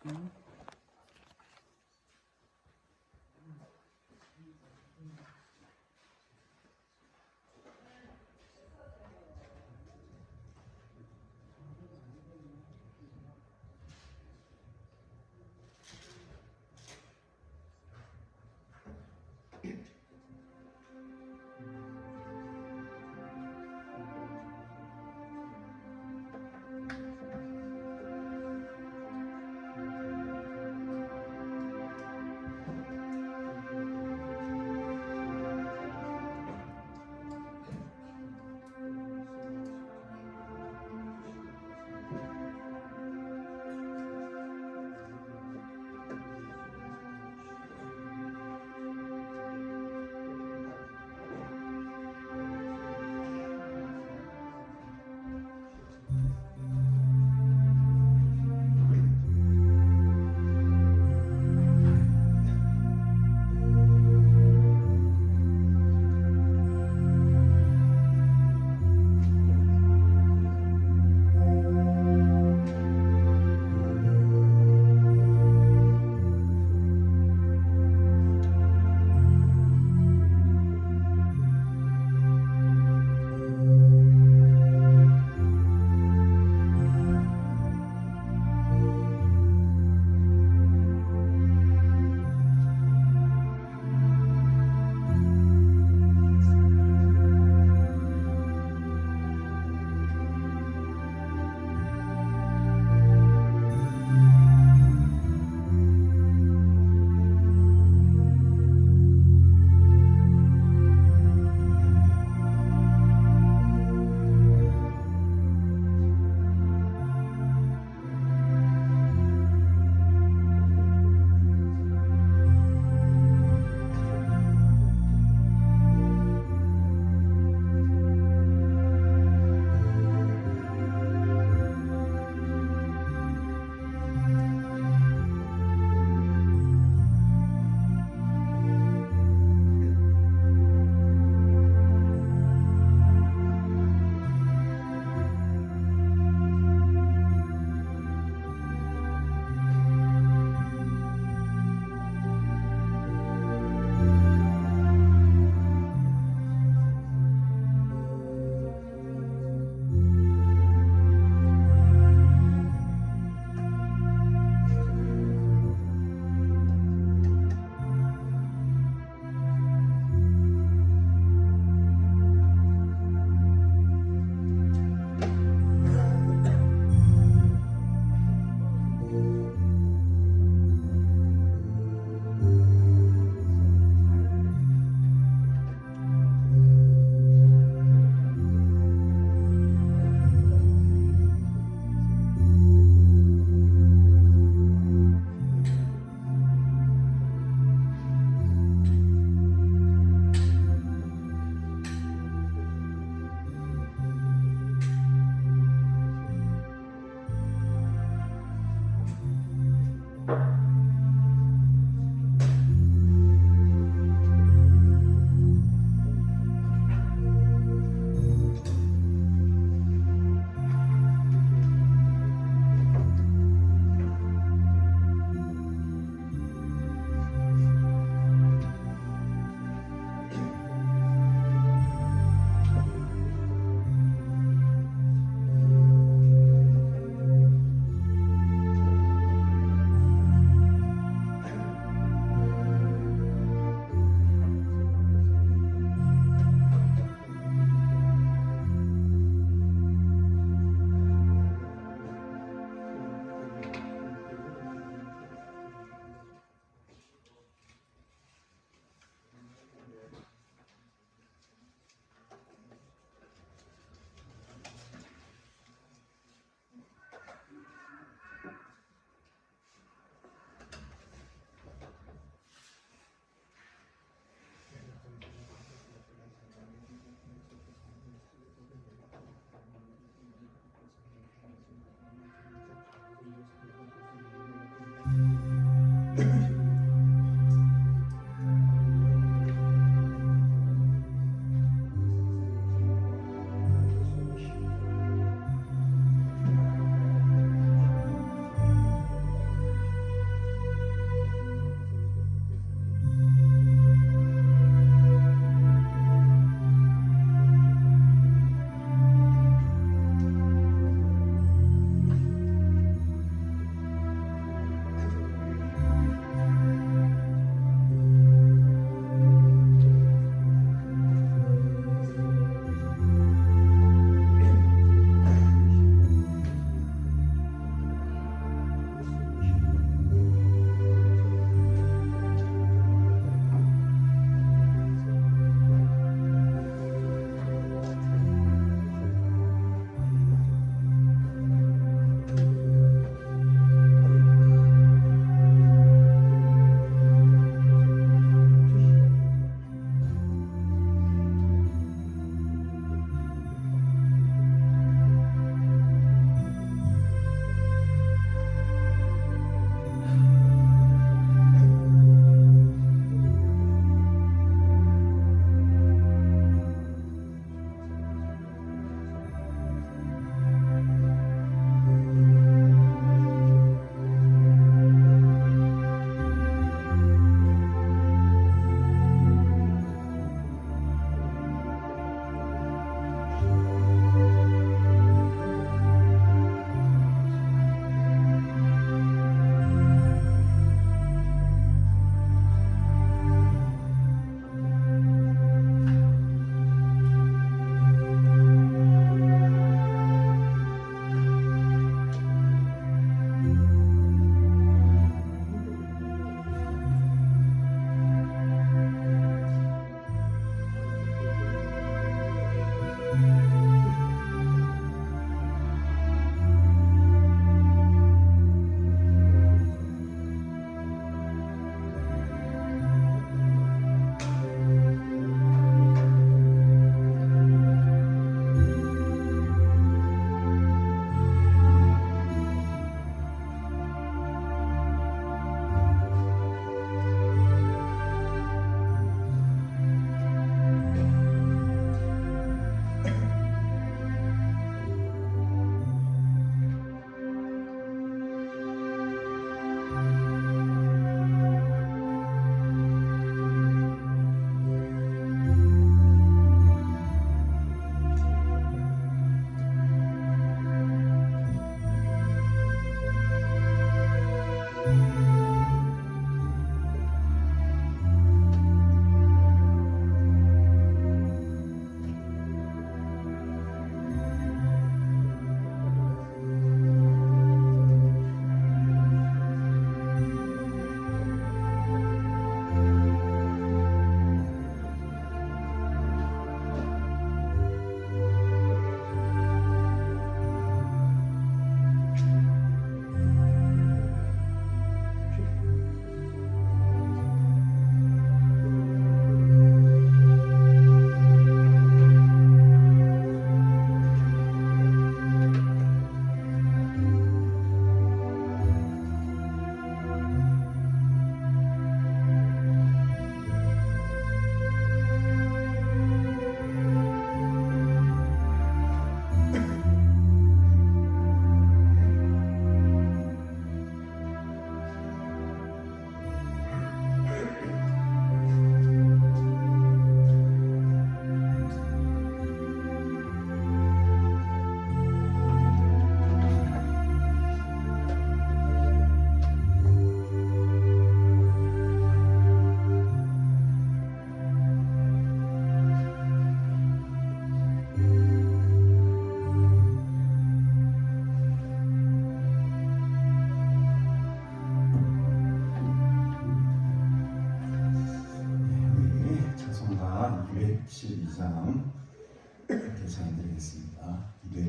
음.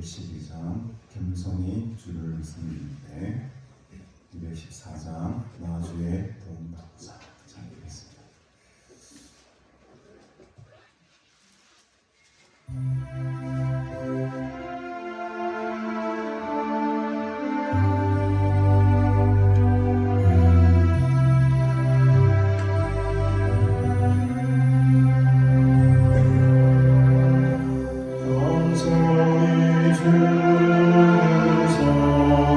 212장 겸손히 주를 섬기는데 214장 나주의 도움받자 읽겠습니다. 겸손히 주를 섬기는데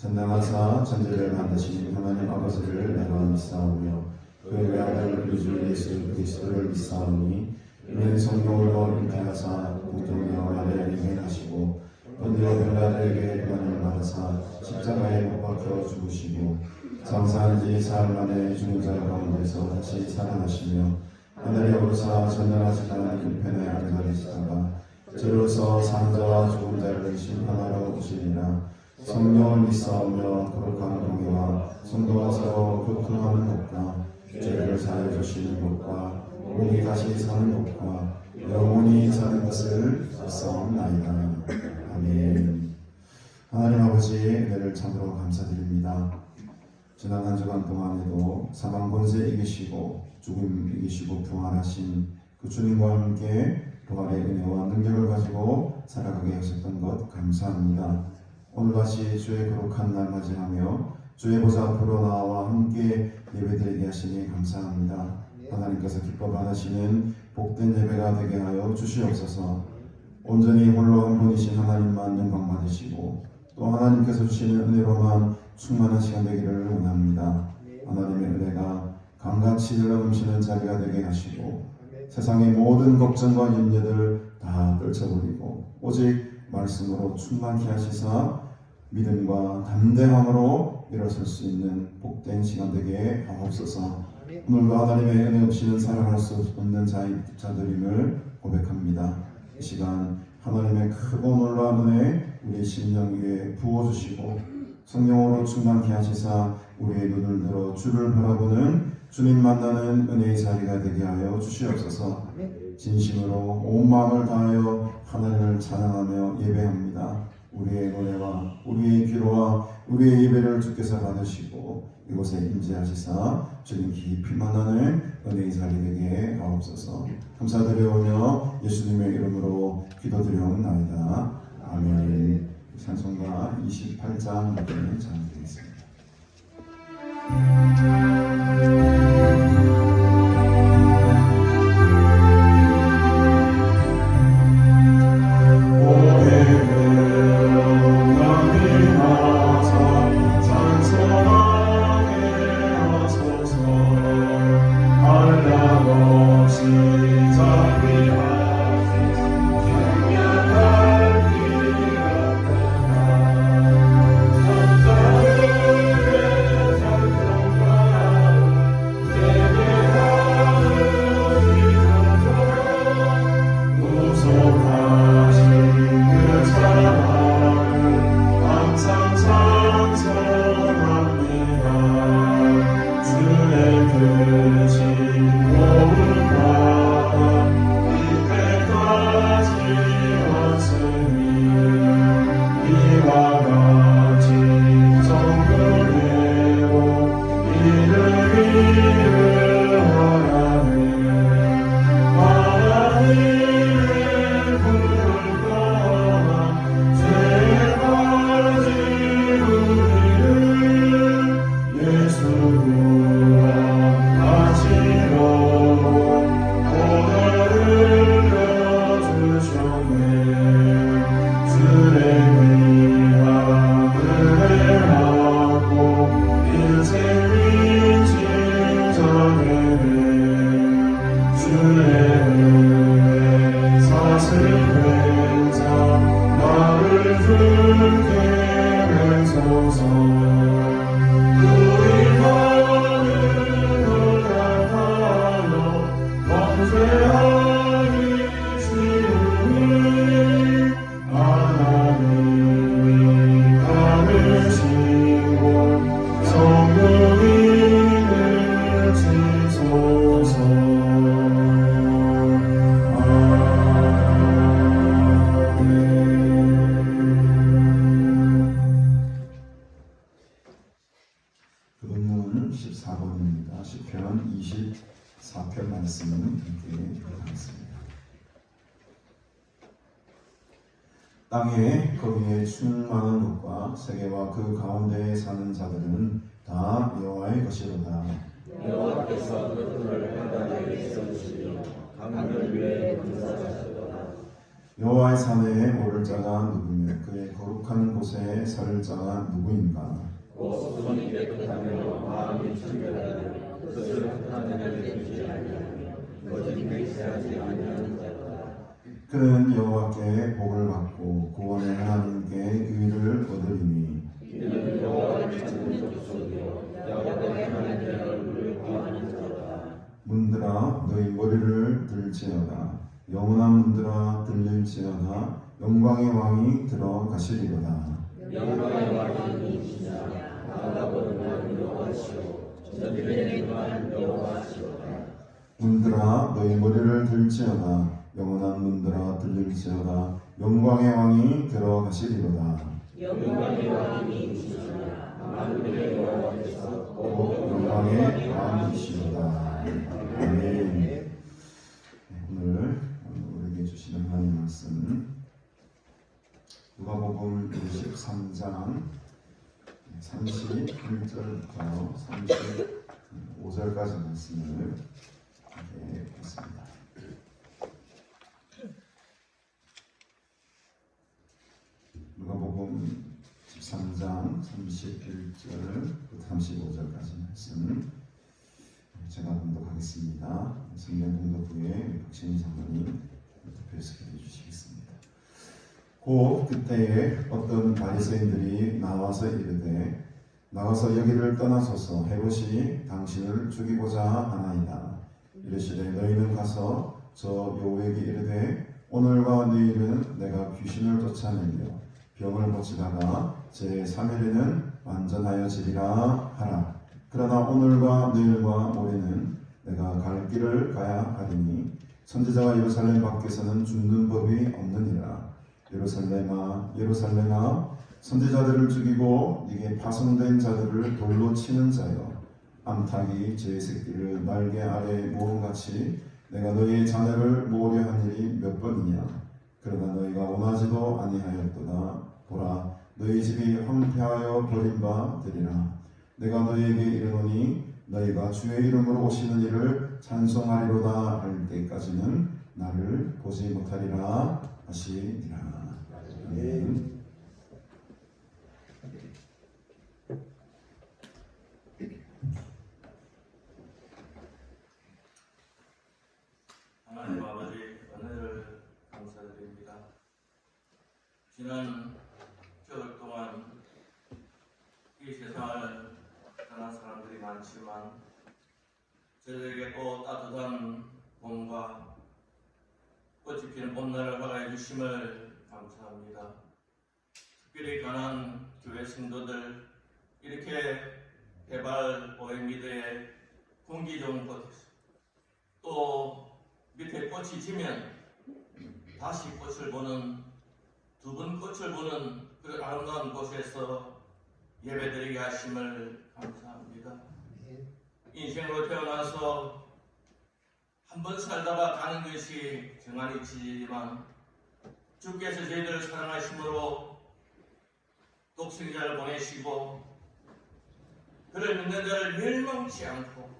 전능하사 천지를 만드신 하나님 아버지를 내가 믿사오며 그 외아들 우리 주 예수 그리스도를 믿사오니 이는 성령으로 잉태하사 공중녀 마리아를 임행하시고 본디오 빌라도에게 고난을 받으사 십자가에 못 박혀 죽으시고 장사한 지 사흘 만에 죽은 자 가운데서 다시 살아나시며 하늘에 오르사 전능하신 하나님 편에 앉아계시다가 저로서 사는 자와 죽은 자를 심판하러 오시리라. 성령을 믿사오며 거룩한 공의와 성도와 서로 교통하는 것과 죄를 사하여 주시는 것과 몸이 다시 사는 것과 영원히 사는 것을 믿사옵나이다. 아멘. 하나님 아버지 은혜를 참으로 감사드립니다. 지난 한 주간 동안에도 사망 권세 이기시고 죽음 이기시고 부활하신 그 주님과 함께 부활의 은혜와 능력을 가지고 살아가게 하셨던 것 감사합니다. 오늘 다시 주의 거룩한 날 맞이하며 주의 보좌 앞으로 나와 함께 예배드리게 하시니 감사합니다. 하나님께서 기뻐 받으시는 복된 예배가 되게 하여 주시옵소서. 온전히 홀로 한 분이신 하나님만 영광 받으시고 또 하나님께서 주시는 은혜로만 충만한 시간 되기를 원합니다. 하나님의 은혜가 강같이 흘러넘치는 자리가 되게 하시고 세상의 모든 걱정과 염려들 다 떨쳐버리고 오직 말씀으로 충만케 하시사 믿음과 담대함으로 일어설 수 있는 복된 시간 되게 하옵소서. 오늘도 하나님의 은혜 없이는 살아갈 수 없는 자들임을 고백합니다. 이 시간 하나님의 크고 놀라운 은혜 우리 심령 위에 부어주시고 성령으로 충만케 하시사 우리의 눈을 들어 주를 바라보는 주님 만나는 은혜의 자리가 되게 하여 주시옵소서. 진심으로 온 마음을 다하여 하나님을 찬양하며 예배합니다. 우리의 노래와 우리의 기도와 우리의 예배를 주께서 받으시고 이곳에 임재하시사 주님 깊이 만나는 은혜의 자리 되게 하옵소서. 감사드리오며 예수님의 이름으로 기도드리옵나이다. 아멘. 찬송가 28장 함께 찬양드리겠습니다. 시편 24편 말씀을 함께 하겠습니다. 땅에 거기에 충만한 것과 세계와 그 가운데에 사는 자들은 다 여호와의 것이로다. 여호와께서 그들을 바다에 세우시며 강을 위에 건설하시도다. 여호와의 산에 오를 자가 누구며 그의 거룩한 곳에 설 자가 누구인가? 곧 손이 깨끗하며 마음이 청결하며 뜻을 합하는 자를 되지 아니하며 거짓 맹세하지 아니하는 자다. 그는 여호와께 복을 받고 구원의 하나님께 의를 얻으리니 이는 여호와를 찾는 족속이요 야곱의 하나님의 얼굴을 구하는 자다. 문들아 너희 머리를 들지어다 영원한 문들아 들릴지어다 영광의 왕이 들어가시리로다. 영광의 왕이 이시냐 바라보는 한 여호와시오 전들의 한 여호와시오다. 문들아 너희 머리를 들지어다 영원한 문들아 들릴지어다 영광의 왕이 들어가시리로다. 영광의 왕이 이시냐 만군의 여호와께서 오 영광의 왕이시로다. 아멘. 네, 오늘 우리에게 주시는 하나님의 말씀 누가복음 23장 31절부터 35절까지 말씀을 읽겠습니다. 누가복음 13장 31절부터 35절까지 말씀 제가 봉독하겠습니다. 성경 봉독 후에 박신희 장로님 대표해서 기도해 주시겠습니다. 곧 그때에 어떤 바리새인들이 나와서 이르되 나가서 여기를 떠나소서 헤롯이 당신을 죽이고자 하나이다. 이르시되 너희는 가서 저 여호에게 이르되 오늘과 내일은 내가 귀신을 쫓아내며 병을 고치다가 제 3일에는 완전하여지리라 하라. 그러나 오늘과 내일과 모레는 내가 갈 길을 가야 하리니 선지자가 예루살렘 밖에서는 죽는 법이 없느니라. 예루살렘아 예루살렘아 선지자들을 죽이고 네게 파송된 자들을 돌로 치는 자여 암탉이 제 새끼를 날개 아래 모음같이 내가 너희의 자녀를 모으려 한 일이 몇 번이냐. 그러나 너희가 원하지도 아니하였도다. 보라 너희 집이 황폐하여 버린 바 되리라. 내가 너희에게 이르노니 너희가 주의 이름으로 오시는 이를 찬송하리로다 할 때까지는 나를 보지 못하리라 하시니라. 아멘. 하나님 아버지 은혜를 감사드립니다. 지난 겨울 동안 이 세상을 떠난 사람들이 많지만 저들에게 또 따뜻한 봄과 꽃이 피는 봄날을 허가해 주심을 감사합니다. 특별히 가난 교회 성도들 이렇게 개발 오행미대에 공기 좋은 곳 또 밑에 꽃이 지면 다시 꽃을 보는 두 번 꽃을 보는 그 아름다운 곳에서 예배드리게 하심을 감사합니다. 인생으로 태어나서 한 번 살다가 가는 것이 정한이 지지만 주께서 저희들을 사랑하심으로 독생자를 보내시고 그를 믿는 자를 멸망치 않고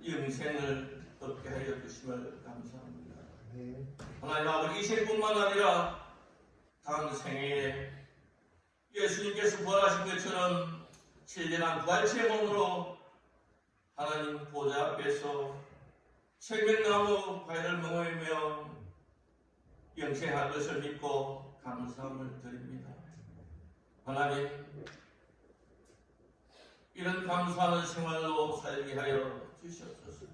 영생을 얻게 하여 주심을 감사합니다. 하나님 아버지 이 생뿐만 아니라 다음 생애에 예수님께서 부활하신 것처럼 신령한 부활체의 몸으로 하나님 보좌 앞에서 생명나무 과일을 먹으며 영생할 것을 믿고 감사함을 드립니다. 하나님 이런 감사하는 생활로 살게 하여 주시옵소서.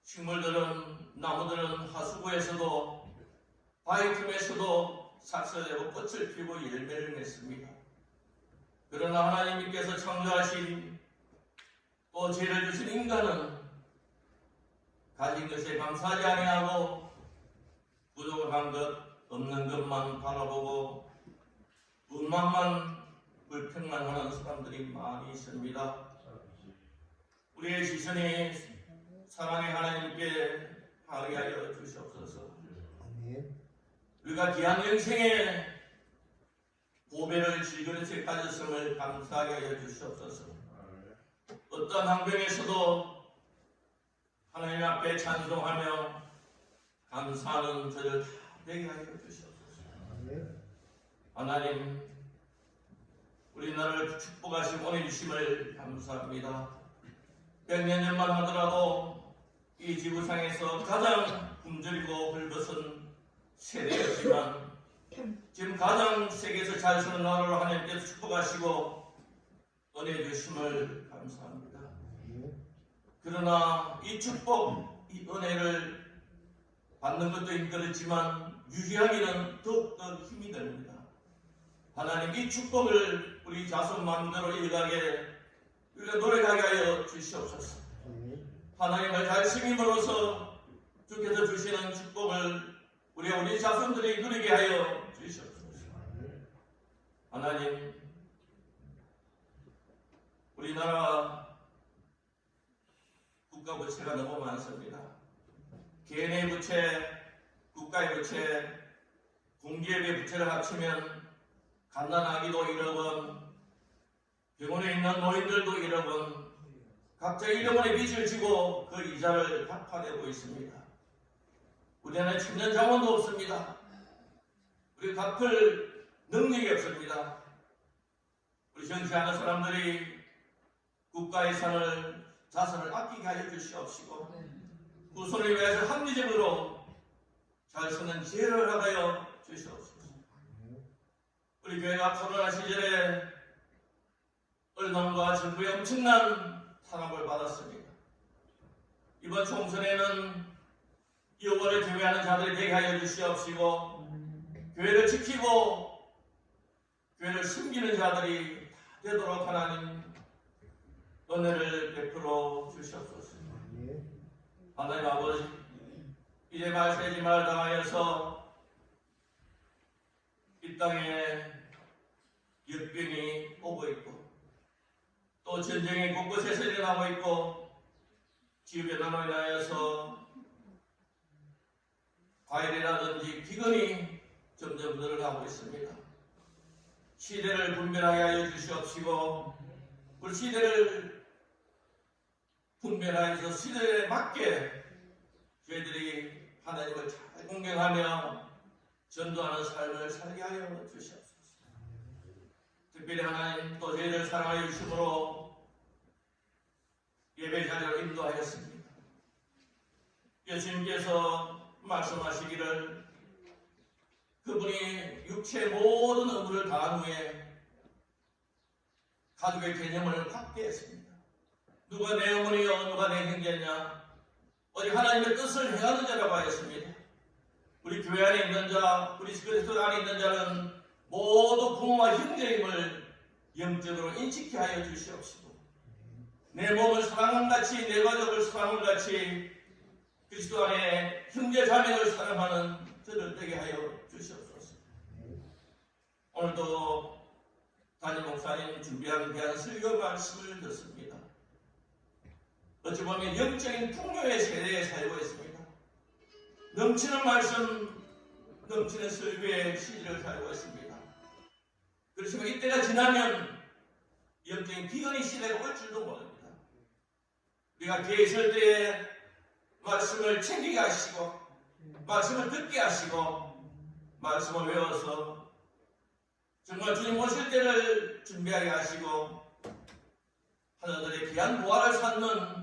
식물들은 나무들은 하수구에서도 바위 틈에서도 삭설되고 꽃을 피우고 열매를 맺습니다. 그러나 하나님께서 창조하신 또 죄를 주신 인간은 가진 것에 감사하지 아니하고 부족한 것 없는 것만 바라보고 운만만 불평만 하는 사람들이 많이 있습니다. 우리의 시선이 사랑의 하나님께 하게 하여 주시옵소서. 우리가 귀한 영생에 보배를 질그릇에 가졌음을 감사하게 하여 주시옵소서. 어떤 환경에서도 하나님 앞에 찬송하며 감사하는 저를 다 되게 하여 주시옵소서. 하나님, 우리나라를 축복하신 오늘 주심을 감사합니다. 100년만 하더라도 이 지구상에서 가장 굶주리고 헐벗은 세대였지만 지금 가장 세계에서 잘 사는 나라로 하나님께서 축복하시고 은혜 주심을 감사합니다. 그러나 이 축복, 이 은혜를 받는 것도 힘들었지만 유지하기는 더욱더 힘이 됩니다. 하나님, 이 축복을 우리 자손 마음대로 일가게 우리가 노력하게 하여 주시옵소서. 하나님을 잘 심임으로써 주께서 주시는 축복을 우리 자손들이 누리게 하여 주시옵소서. 하나님, 우리나라 국가 부채가 너무 많습니다. 개인의 부채, 국가의 부채, 공기업의 부채를 합치면 갓난아기도 1억 원, 병원에 있는 노인들도 1억 원, 각자 1억 원의 빚을 지고 그 이자를 갚아내고 있습니다. 우리나라에 청년 자원도 없습니다. 우리 갚을 능력이 없습니다. 우리 정치하는 사람들이 국가의 자산을 아끼게 하여 주시옵시고 후손을 위해서 합리적으로 잘 쓰는 지혜를 하여 주시옵소서. 우리 교회가 코로나 시절에 언론과 정부의 엄청난 탄압을 받았습니다. 이번 총선에는 여호와를 경외하는 자들이 되게 하여 주시옵시고 교회를 지키고 교회를 숨기는 자들이 다 되도록 하나님 은혜를 베풀어 주시옵소서. 하나님 아버지, 이제 말세지말 당하여서 이 땅에 역병이 오고 있고 또 전쟁이 곳곳에서 일어나고 있고 기후변화로 인하여서 과일이라든지 기근이 점점 늘어나고 있습니다. 시대를 분별하게 하여 주시옵시고 그 시대를 분별하여서 시대에 맞게 저희들이 하나님을 잘 공경하며 전도하는 삶을 살게 하여 주시옵소서. 특별히 하나님 또 저희를 사랑하여 주심으로 예배 자리로 인도하였습니다. 예수님께서 말씀하시기를 그분이 육체의 모든 의무를 다한 후에 가족의 개념을 확대했습니다. 누가 내 어머니요 누가 내 형제냐 어디 하나님의 뜻을 행하는 자라고 하였습니다. 우리 교회 안에 있는 자, 우리 그리스도 안에 있는 자는 모두 부모와 형제임을 영적으로 인식케 하여 주시옵시고 내 몸을 사랑한 같이 내 가족을 사랑한 같이 그리스도 안에 형제 자매를 사랑하는 저를 되게 하여 주시옵소서. 오늘도 담임 목사님 준비한 귀한 설교 말씀을 듣습니다. 어찌 보면 영적인 풍요의 세대에 살고 있습니다. 넘치는 말씀, 넘치는 설교의 시기를 살고 있습니다. 그렇지만 이때가 지나면 영적인 비건의 시대가 올 줄도 모릅니다. 우리가 교회에 있을 때에 말씀을 챙기게 하시고 말씀을 듣게 하시고 말씀을 외워서 정말 주님 오실 때를 준비하게 하시고 하나님의 귀한 보화를 쌓는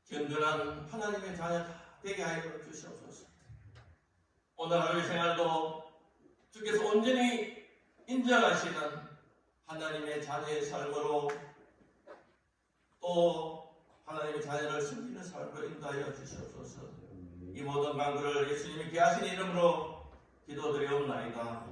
견고한 하나님의 자녀 되게 하여 주시옵소서. 오늘 하루의 생활도 주께서 온전히 인정하시는 하나님의 자녀의 삶으로 또 하나님의 자녀를 숨기는 삶으로 인도하여 주시옵소서. 이 모든 간구를 예수님이 귀하신 이름으로 기도드리옵나이다.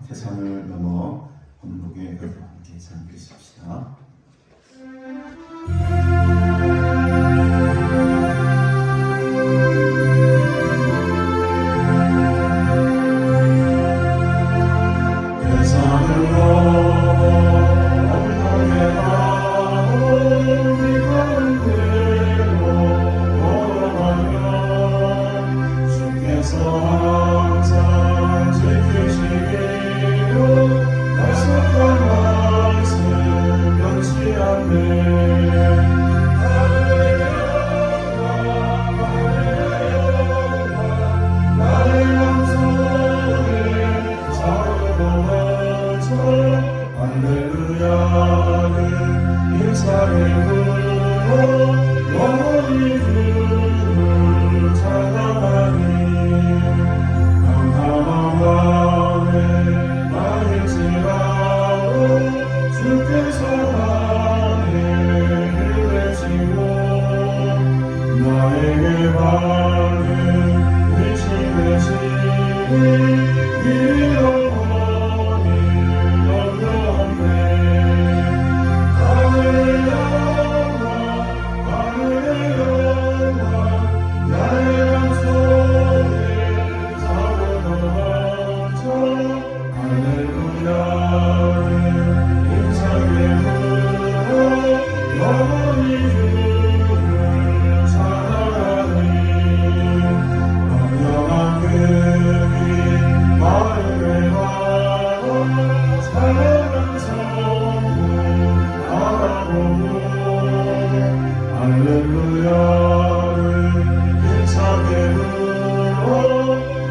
태산을 넘어 본국에 함께 잠기십시다. 영원히 주를 찬양하니 깜깜한 밤에 나일지라도 주께서 나에게 외치고 나에게 밝은 빛이 되시니 이 영혼이 영원해 하늘의 영광 하늘의 영광 나의 맘속에 사고도 넘쳐 할렐루야를 인상에 부르고 영원히 주를 찬양하니 명령한 그의 마음에 와도 찬양한 성부 바라보고 할렐루야를 힘차게 불러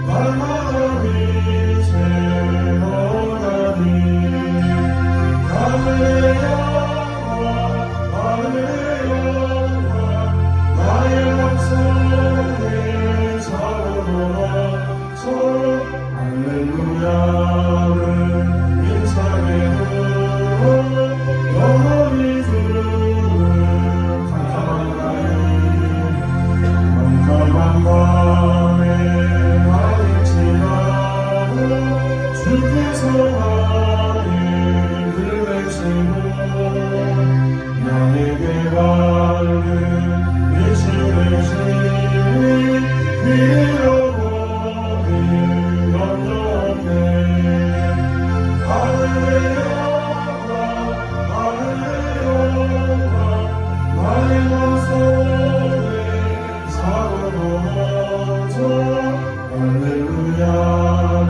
날마다 빛에 오가니 하늘의 영광 하늘의 영광 나의 맘속에 사고로 넘쳐 할렐루야를 힘차게 불러 영원히 주를 깜깜한 밤에 나일지라도 주께서 나를 외치고 나에게 밝은 빛이 되시니 그 영혼이 영원해 하늘의 영광 하늘의 영광 나의 맘속에 사고도 넘쳐 할렐루야를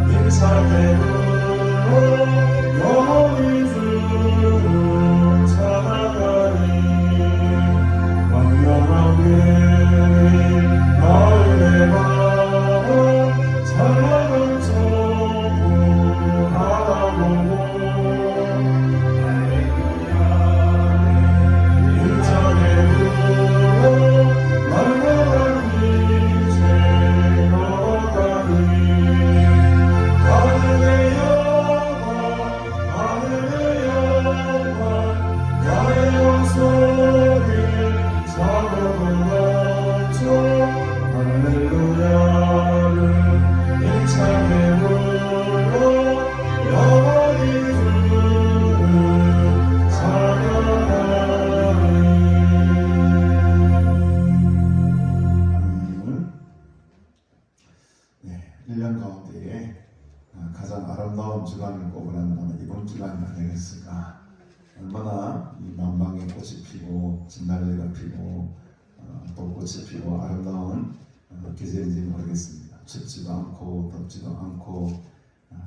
힘차게 불러 영원히 주를 찬양하니 광명한 그의 마음에 와도 찬양한 성부 바라보고 힘차게 불러 날마다 빛에 걸어가니 하늘의 영광 하늘의 영광 나의 영속에 사고도 넘쳐 할렐루야를 힘차게 불러 영원히 주를 찬양하니 네, 1년 가운데에 가장 아름다운 주간을 꼽으라면 이번 주간이 아니겠을까. 얼마나 이 만방에 꽃이 피고 진달래가 피고 벚꽃이 피고 아름다운 계절인지 모르겠습니다. 춥지도 않고 덥지도 않고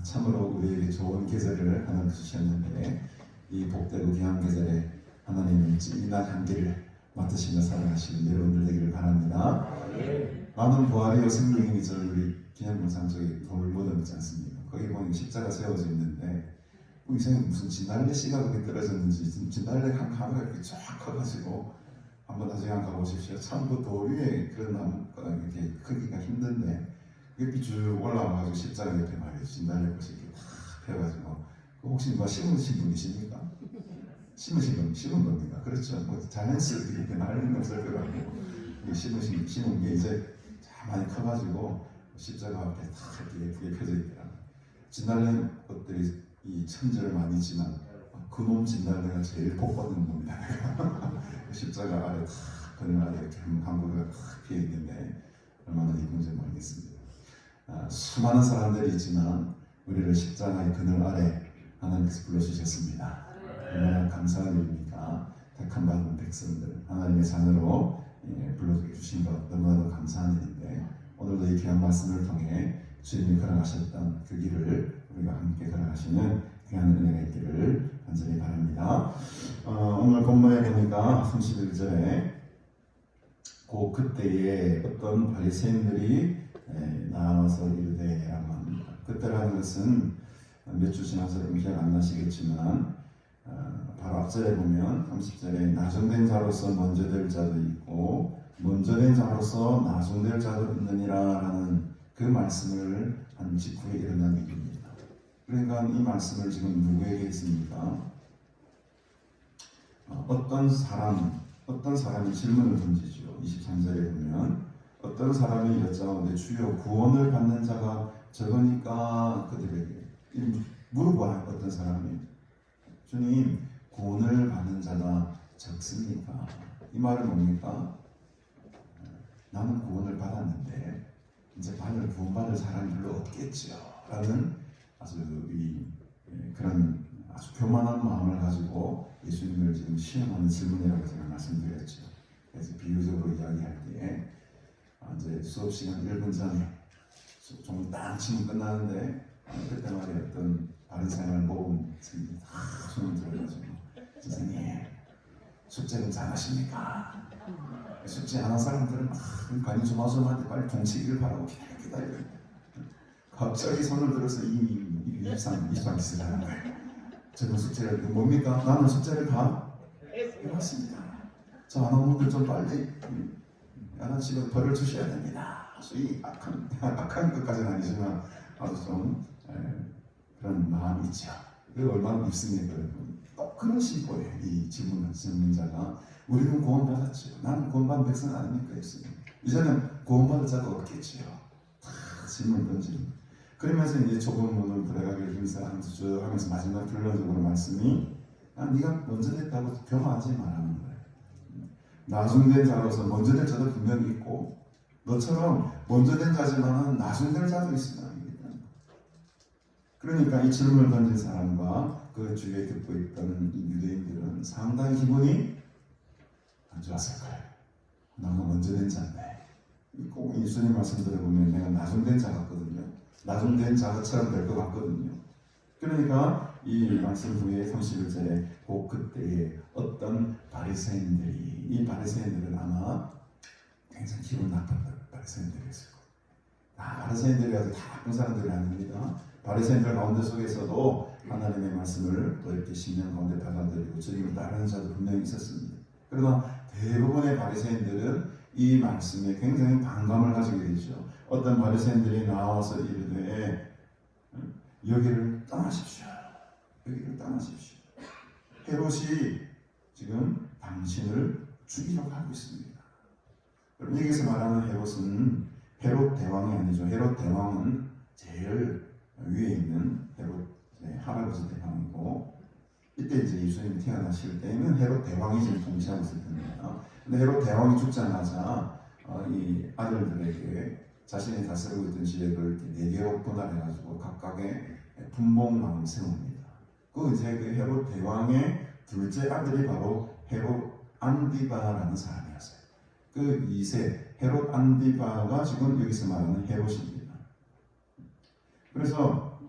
참으로 우리에게 좋은 계절을 하나님 주셨는데 이 복되고 귀한 계절에 하나님의 진한 향기를 맡으시며 살아가시는 여러분들 되기를 바랍니다. 많은 부활이요 생명이 저 우리 기념영상 저기 돌 무덤 있지 않습니까? 거기 보면 십자가 세워져 있는데 이 생이 무슨 진달래 씨가 그렇게 떨어졌는지 진달래 한 가마가 이렇게 쫙 커가지고 한번 나중에 한번 가보십시오. 참 그 돌 위에 그런 나무가 이렇게 크기가 힘든데 이렇게 쭉 올라와가지고 십자가 옆에 말이에요. 진달래 꽃이 이렇게 탁 펴가지고 혹시 뭐 심으신 분이십니까? 심은 겁니다. 그렇죠. 뭐 자연스럽게 이렇게 날리는 없을 것 같고 심은 게 이제 많이 커가지고 십자가 앞에 탁 이렇게 예쁘게 펴져 있더라고요. 진달래 꽃들이 이 천지를 많이 있지만 그놈 진달래가 제일 복받는 놈이다. 십자가 아래 탁 그늘 아래 이렇게 한 그루가 탁 피어 있는데 얼마나 이쁜지 모르겠습니다. 수많은 사람들이 있지만 우리를 십자가의 그늘 아래 하나님께서 불러주셨습니다. 얼마나 감사한 일입니까? 택함 받은 백성들 하나님의 자녀로 불러주신 것 너무나도 감사한 일인데 오늘도 이 귀한 말씀을 통해 주님이 걸어가셨던 그 길을 우리가 함께 걸어가시는 귀한 은혜가 있기를 간절히 바랍니다. 오늘 본문에 보니까 31절에 그때에 어떤 바리새인들이 나와서 이르되 라고 합니다. 그때라는 것은 몇 주 지나서 기억 안 나시겠지만 바로 앞절에 보면 30절에 나중된 자로서 먼저 될 자도 있고 먼저 된 자로서 나중될 자도 있느니라라는 그 말씀을 한 직후에 일어난 일입니다. 그러니까 이 말씀을 지금 누구에게 했습니까? 어떤 사람이 질문을 던지죠. 23절에 보면 어떤 사람이 여짜오되 주여 구원을 받는 자가 적으니까 그들에게 물어봐요. 어떤 사람이 주님 구원을 받는 자가 적습니까? 이 말은 뭡니까? 나는 구원을 받았는데 이제 구원받을 사람이 별로 없겠죠 라는 아주 그런 아주 교만한 마음을 가지고 예수님을 지금 시험하는 질문이라고 제가 말씀드렸죠. 그래서 비유적으로 이야기할 때에 이제 수업 시간 1분 전에 좀 딱 치면 끝나는데 그때 말에 어떤 바리새인을 모은 선생님이 손을 들어가지고 선생님 숙제는 잘하십니까? 숙제 안 한 사람들은 간이 조마조마한테 빨리 동치기를 바라고 기다려요. 갑자기 손을 들어서 이 입상 기스를 하는 거예요. 저는 숙제를 뭡니까? 나는 숙제를 다 해봤습니다. 저 안 한 분들 좀 빨리 야단치고 벌을 주셔야 됩니다. 아주 이 악한 것까지는 아니지만 아주 좀 그런 마음이 있죠. 그게 얼마나 밉습니까? 또 그런 심보예요. 이 질문자가 우리는 구원받았죠. 나는 구원받은 백성 아닙니까? 예수님. 이제는 구원받을 자가 없겠지요. 다 질문 던지는. 그러면서 이제 좁은 문을 들어가길 힘써하면서 쭉 하면서 마지막 결론적으로 말씀이 네가 먼저 됐다고 교만하지 말라는 거예요. 나중된 자로서 먼저 될 자도 분명히 있고 너처럼 먼저 된 자지만 나중될 자도 있으면 안 되겠다. 그러니까 이 질문을 던진 사람과 그 주위에 듣고 있던 이 유대인들은 상당히 기분이 안 좋았을 거예요. 나가 먼저 된 자인데 꼭 예수님 말씀 들어보면 내가 나중된 자 같거든요. 나중된 자처럼 될 것 같거든요. 그러니까 이 말씀 후에 31절에 곧 그때에 어떤 바리새인들이 이 바리새인들은 아마 굉장히 기분 나쁜 바리새인들이었을 거예요. 바리새인들이 아주 다 나쁜 사람들이 아닙니다. 바리새인들 가운데 속에서도 하나님의 말씀을 또 이렇게 신령 가운데 받아들이고 주님을 따르는 자도 분명히 있었습니다. 그러나 대부분의 바리새인들은 이 말씀에 굉장히 반감을 가지게 되죠. 어떤 바리새인들이 나와서 이르되 여기를 떠나십시오. 여기를 떠나십시오. 헤롯이 지금 당신을 죽이려고 하고 있습니다. 그럼 여기서 말하는 헤롯은 헤롯 대왕이 아니죠. 헤롯 대왕은 제일 위에 있는 헤롯의 할아버지 대왕이고 이때 이제 예수님이 태어나실 때는 헤롯 대왕이 지금 통치하고 있을 겁니다. 근데 헤롯 대왕이 죽자마자 이 아들들에게 자신이 다스리고 있던 지역을 4개로 분할해가지고 각각의 분봉왕을 세웁니다. 그 이제 그 헤롯 대왕의 둘째 아들이 바로 헤롯 안디바라는 사람이었어요. 그 2세 헤롯 안디바가 지금 여기서 말하는 헤롯입니다. 그래서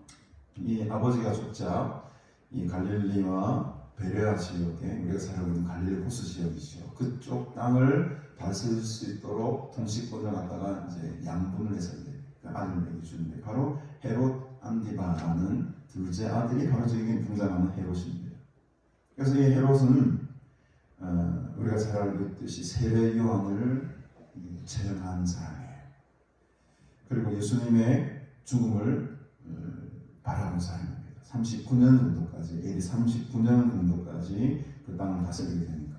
이 아버지가 죽자 이 갈릴리와 베레아 지역에 우리가 살고 있는 갈릴리 호수 지역이죠. 그쪽 땅을 다스릴 수 있도록 통치권을 갖다가 이제 양분을 해서 아들에게 주는데 바로 헤롯 안디바라는 둘째 아들이 바로 저기 등장하는 헤롯입니다. 그래서 이 헤롯은 우리가 잘 알고 있듯이 세례 요한을 처형한 사람이에요. 그리고 예수님의 죽음을 바라본 사람입니다. 39년 정도까지, AD 39년 정도까지 그 땅을 다스리게 되니까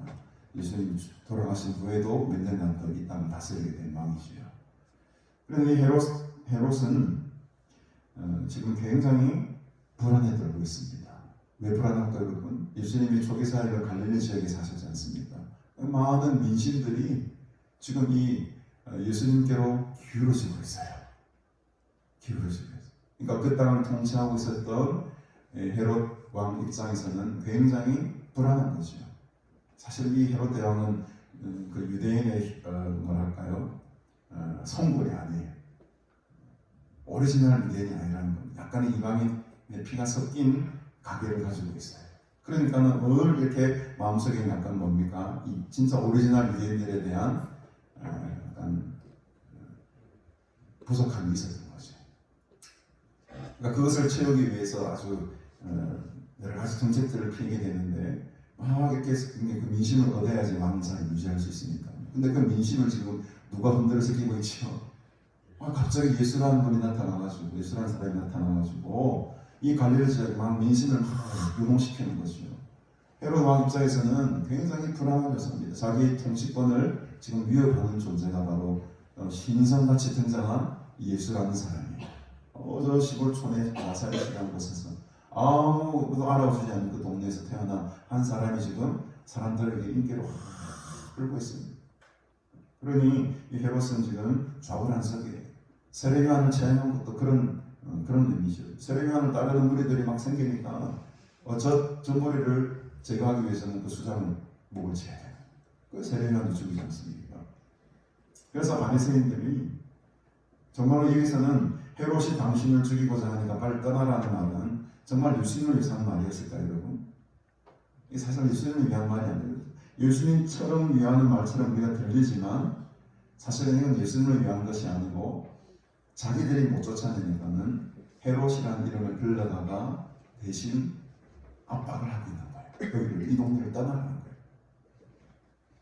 예수님 돌아가신 후에도 몇 년간 더 이 땅을 다스리게 된 왕이지요. 그런데 이 헤롯은 지금 굉장히 불안에 떨고 있습니다. 왜 불안할까요, 여러분? 예수님이 초기 사역을 갈릴리 지역에 사셨지 않습니까? 많은 민심들이 지금 이 예수님께로 기울어지고 있어요. 기울어지고 있어요. 그러니까 그 땅을 통치하고 있었던 헤롯 왕 입장에서는 굉장히 불안한 거죠. 사실 이 헤롯 대왕은 그 유대인의 뭐랄까요 성골이 아니에요. 오리지널 유대인이 아니라는 겁니다. 약간의 이방인의 피가 섞인 가계를 가지고 있어요. 그러니까는 늘 이렇게 마음속에 약간 뭡니까? 이 진짜 오리지널 유대인들에 대한 약간 부족함이 있었던 거죠. 그러니까 그것을 채우기 위해서 아주 여러 가지 정책들을 펴게 되는데 막 이렇게 그 민심을 얻어야지 왕을 잘 유지할 수 있으니까. 근데 그 민심을 지금 누가 흔들어서 끼고 있죠? 갑자기 예수라는 분이 나타나가지고, 예수라는 사람이 나타나가지고 이 갈릴리 지역에 막 민심을 막 유동시키는 것이죠. 헤롯 왕 입장에서는 굉장히 불안한 녀석입니다. 자기 통치권을 지금 위협하는 존재가 바로 신성같이 등장한 예수라는 사람이에요. 저 시골촌에 나사렛이라는 곳에서 아무도 알아주지 않는 그 동네에서 태어난 한 사람이 지금 사람들에게 인기를 확 끌고 있습니다. 그러니 이 헤롯은 지금 좌불안석이에요. 세례요한을 체험한 것도 그런 의미죠. 세례요한을 따르는 무리들이 막 생기니까 저 무리를 제거하기 위해서는 그 수장은 목을 쳐야 돼요. 그 세례요한이 죽이지 않습니까? 그래서 바리새인들이 정말로 여기서는 헤롯이 당신을 죽이고자 하니까 빨리 떠나라는 말은 정말 예수님을 위해서 하는 말이었을까요, 여러분? 이게 사실 예수님을 위한 말이 아니에요. 예수님처럼 위하는 말처럼 우리가 들리지만 사실은 이건 예수님을 위한 것이 아니고 자기들이 못 쫓아내니까는 헤롯이라는 이름을 빌려다가 대신 압박을 하고 있는 거예요. 여기를, 이 동네를 떠나라는 거예요.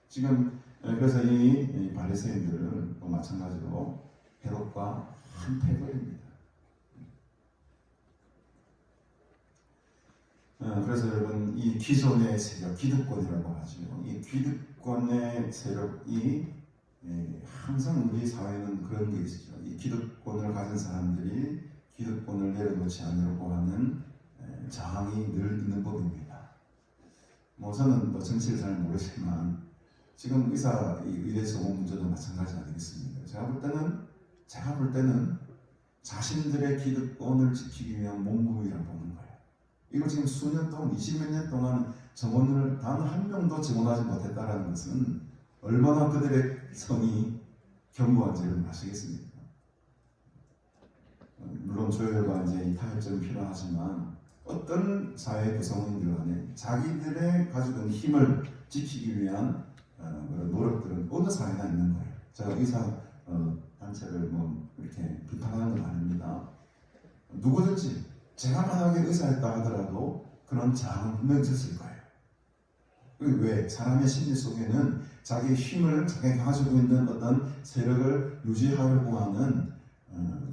지금 그래서 이 바리새인들은 또 마찬가지로 헤롯과 한패거입니다. 그래서 여러분 이 기존의 세력, 기득권이라고 하죠. 이 기득권의 세력이 항상 우리 사회는 그런 게 있죠. 이 기득권을 가진 사람들이 기득권을 내려놓지 않으려고 하는 저항이 늘 있는 법입니다. 저는 정치를 잘 모르지만 지금 의대 소송 문제도 마찬가지 아니겠습니까? 제가 볼 때는 자신들의 기득권을 지키기 위한 몸부림이라고 보는 거예요. 이걸 지금 수년 동안, 20몇 년 동안 정원을 단 한 명도 증언하지 못했다는 것은 얼마나 그들의 성이 견고한지를 아시겠습니까? 물론 조율과 이제 타협점이 필요하지만 어떤 사회 구성원들 간에 자기들의 가지고 있는 힘을 지키기 위한 노력들은 어느 사회나 있는 거예요. 제가 의사 단체를 이렇게 비판하는 건 아닙니다. 누구든지 제가 만약에 의사였다 하더라도 그런 저항은 분명히 있었을 거예요. 왜? 사람의 심리 속에는 자기의 힘을 자기가 가지고 있는 어떤 세력을 유지하려고 하는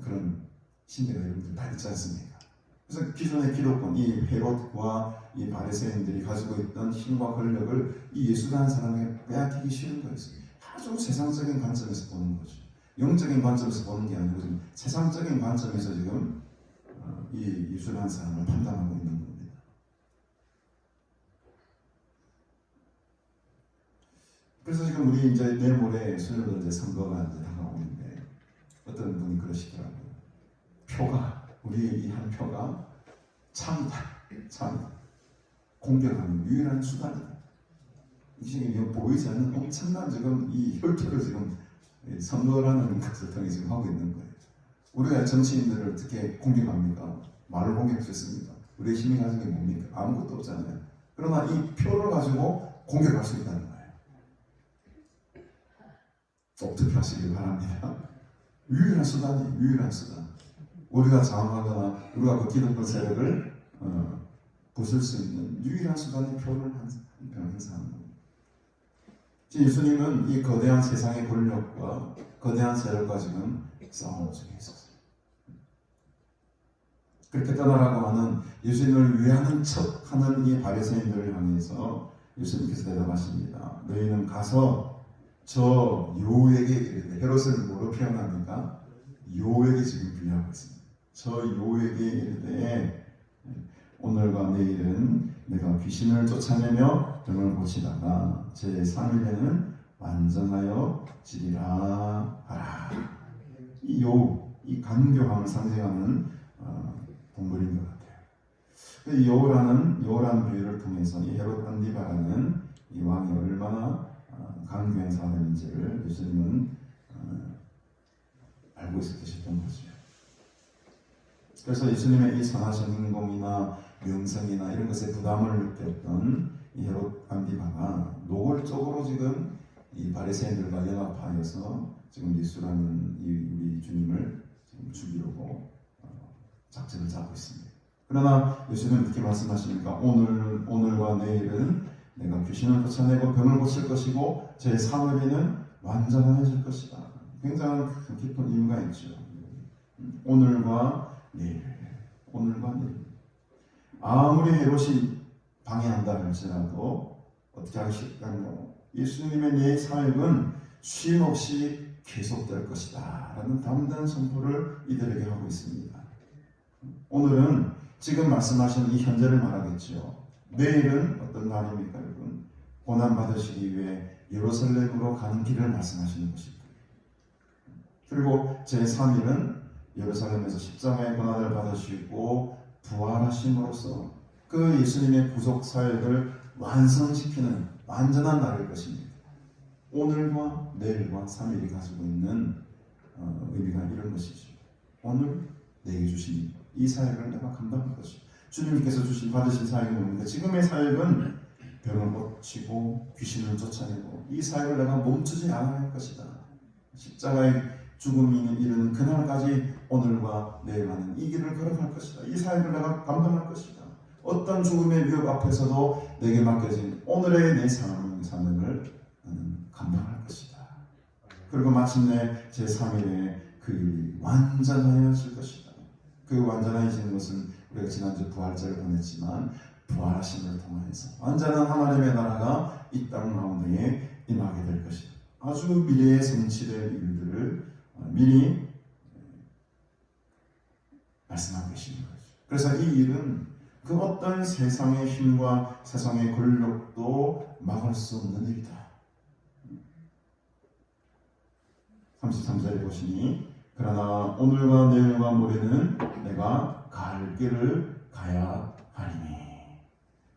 그런 심리가 여러분들 다 있지 않습니까? 그래서 기존의 기독권, 이 헤롯과 이 바리새인들이 가지고 있던 힘과 권력을 이 예수라는 사람에게 빼앗기기 쉬운 거였어요. 아주 세상적인 관점에서 보는 거죠. 영적인 관점에서 보는 게 아니고 지금 세상적인 관점에서 지금 이 예수라는 사람을 판단하고 있는 겁니다. 그래서 지금 우리 이제 내일 모레 수요일로 이제 선거가 이제 다가오는데 어떤 분이 그러시더라고요. 우리의 이 한 표가 참이다. 공격하는 유일한 수단이다. 이게 보이지 않는 엄청난 지금 이 혈투를 지금 선거라는 것을 통해 지금 하고 있는 거예요. 우리가 정치인들을 어떻게 공격합니까? 말을 공격할 수 있습니까? 우리의 힘이 가진 게 뭡니까? 아무것도 없잖아요. 그러나 이 표를 가지고 공격할 수 있다는 거예요. 꼭 투표하시길 바랍니다. 유일한 수단. 우리가 저항하거나 우리가 그 기득권 세력을 부술 수 있는 유일한 수단이 표를 행사하는 겁니다. 예수님은 이 거대한 세상의 권력과 거대한 세력과 지금 싸움 중에 있었어요. 그렇게 떠나라고 하는 예수님을 위하는 척하는 이 바리새인들을 향해서 예수님께서 대답하십니다. 너희는 가서 저 여우에게 이르되, 헤롯은 뭐로 표현합니까? 여우에게 지금 비유하고 있습니다. 저 여우에게 이르되 오늘과 내일은 내가 귀신을 쫓아내며 병을 고치다가 제 3일에는 완전하여 지리라 하라. 이 여우, 이 간교함을 상징하는 동물인 것 같아요. 이 여우라는 비유를 통해서 이 헤롯 안디바라는 이 왕이 얼마나 간교한 사람인지를 예수님은 알고 있었던 싶은 거죠. 그래서 예수님의 이 선하신 행동이나 명성이나 이런 것에 부담을 느꼈던 이 헤롯 안디바가 노골적으로 지금 이 바리새인들과 연합하여서 지금 예수라는 이 우리 주님을 지금 죽이려고 작전을 짜고 있습니다. 그러나 예수님은 이렇게 말씀하십니까? 오늘과 내일은 내가 귀신을 쫓아내고 병을 고칠 것이고 제 사흘에는 완전해질 것이다. 굉장히 깊은 의미가 있죠. 오늘과 내일. 아무리 헤롯이 방해한다 할지라도 어떻게 하실까요? 예수님의 내 사역은 쉼 없이 계속될 것이다 라는 담대한 선포를 이들에게 하고 있습니다. 오늘은 지금 말씀하신 이 현재를 말하겠죠. 내일은 어떤 날입니까 여러분? 고난받으시기 위해 예루살렘으로 가는 길을 말씀하시는 것입니다. 그리고 제3일은 예루살렘에서 십자가의 고난을 받으시고 부활하심으로써 그 예수님의 구속 사역을 완성시키는 완전한 날일 것입니다. 오늘과 내일과 3일이 가지고 있는 의미가 이런 것이죠. 오늘 내게 주신 이 사역을 내가 감당할 것이죠. 주님께서 받으신 사역이 뭡니까? 지금의 사역은 병을 고치고 귀신을 쫓아내고 이 사역을 내가 멈추지 않아야 할 것이다. 십자가의 죽음이 이르는 그날까지 오늘과 내일과는 이 길을 걸어갈 것이다. 이 사역을 내가 감당할 것이다. 어떤 죽음의 위협 앞에서도 내게 맡겨진 오늘의 내 사명을 나는 감당할 것이다. 그리고 마침내 제3일에 그 일이 완전하여질 것이다. 그 완전해지는 것은 우리가 지난주 부활절을 보냈지만 부활하심을 통해서 완전한 하나님의 나라가 이 땅 가운데에 임하게 될 것이다. 아주 미래에 성취될 일들을 미리 말씀하고 계시는 거죠. 그래서 이 일은 그 어떤 세상의 힘과 세상의 권력도 막을 수 없는 일이다. 33절에 보시니 그러나 오늘과 내일과 모레는 내가 갈 길을 가야 하리니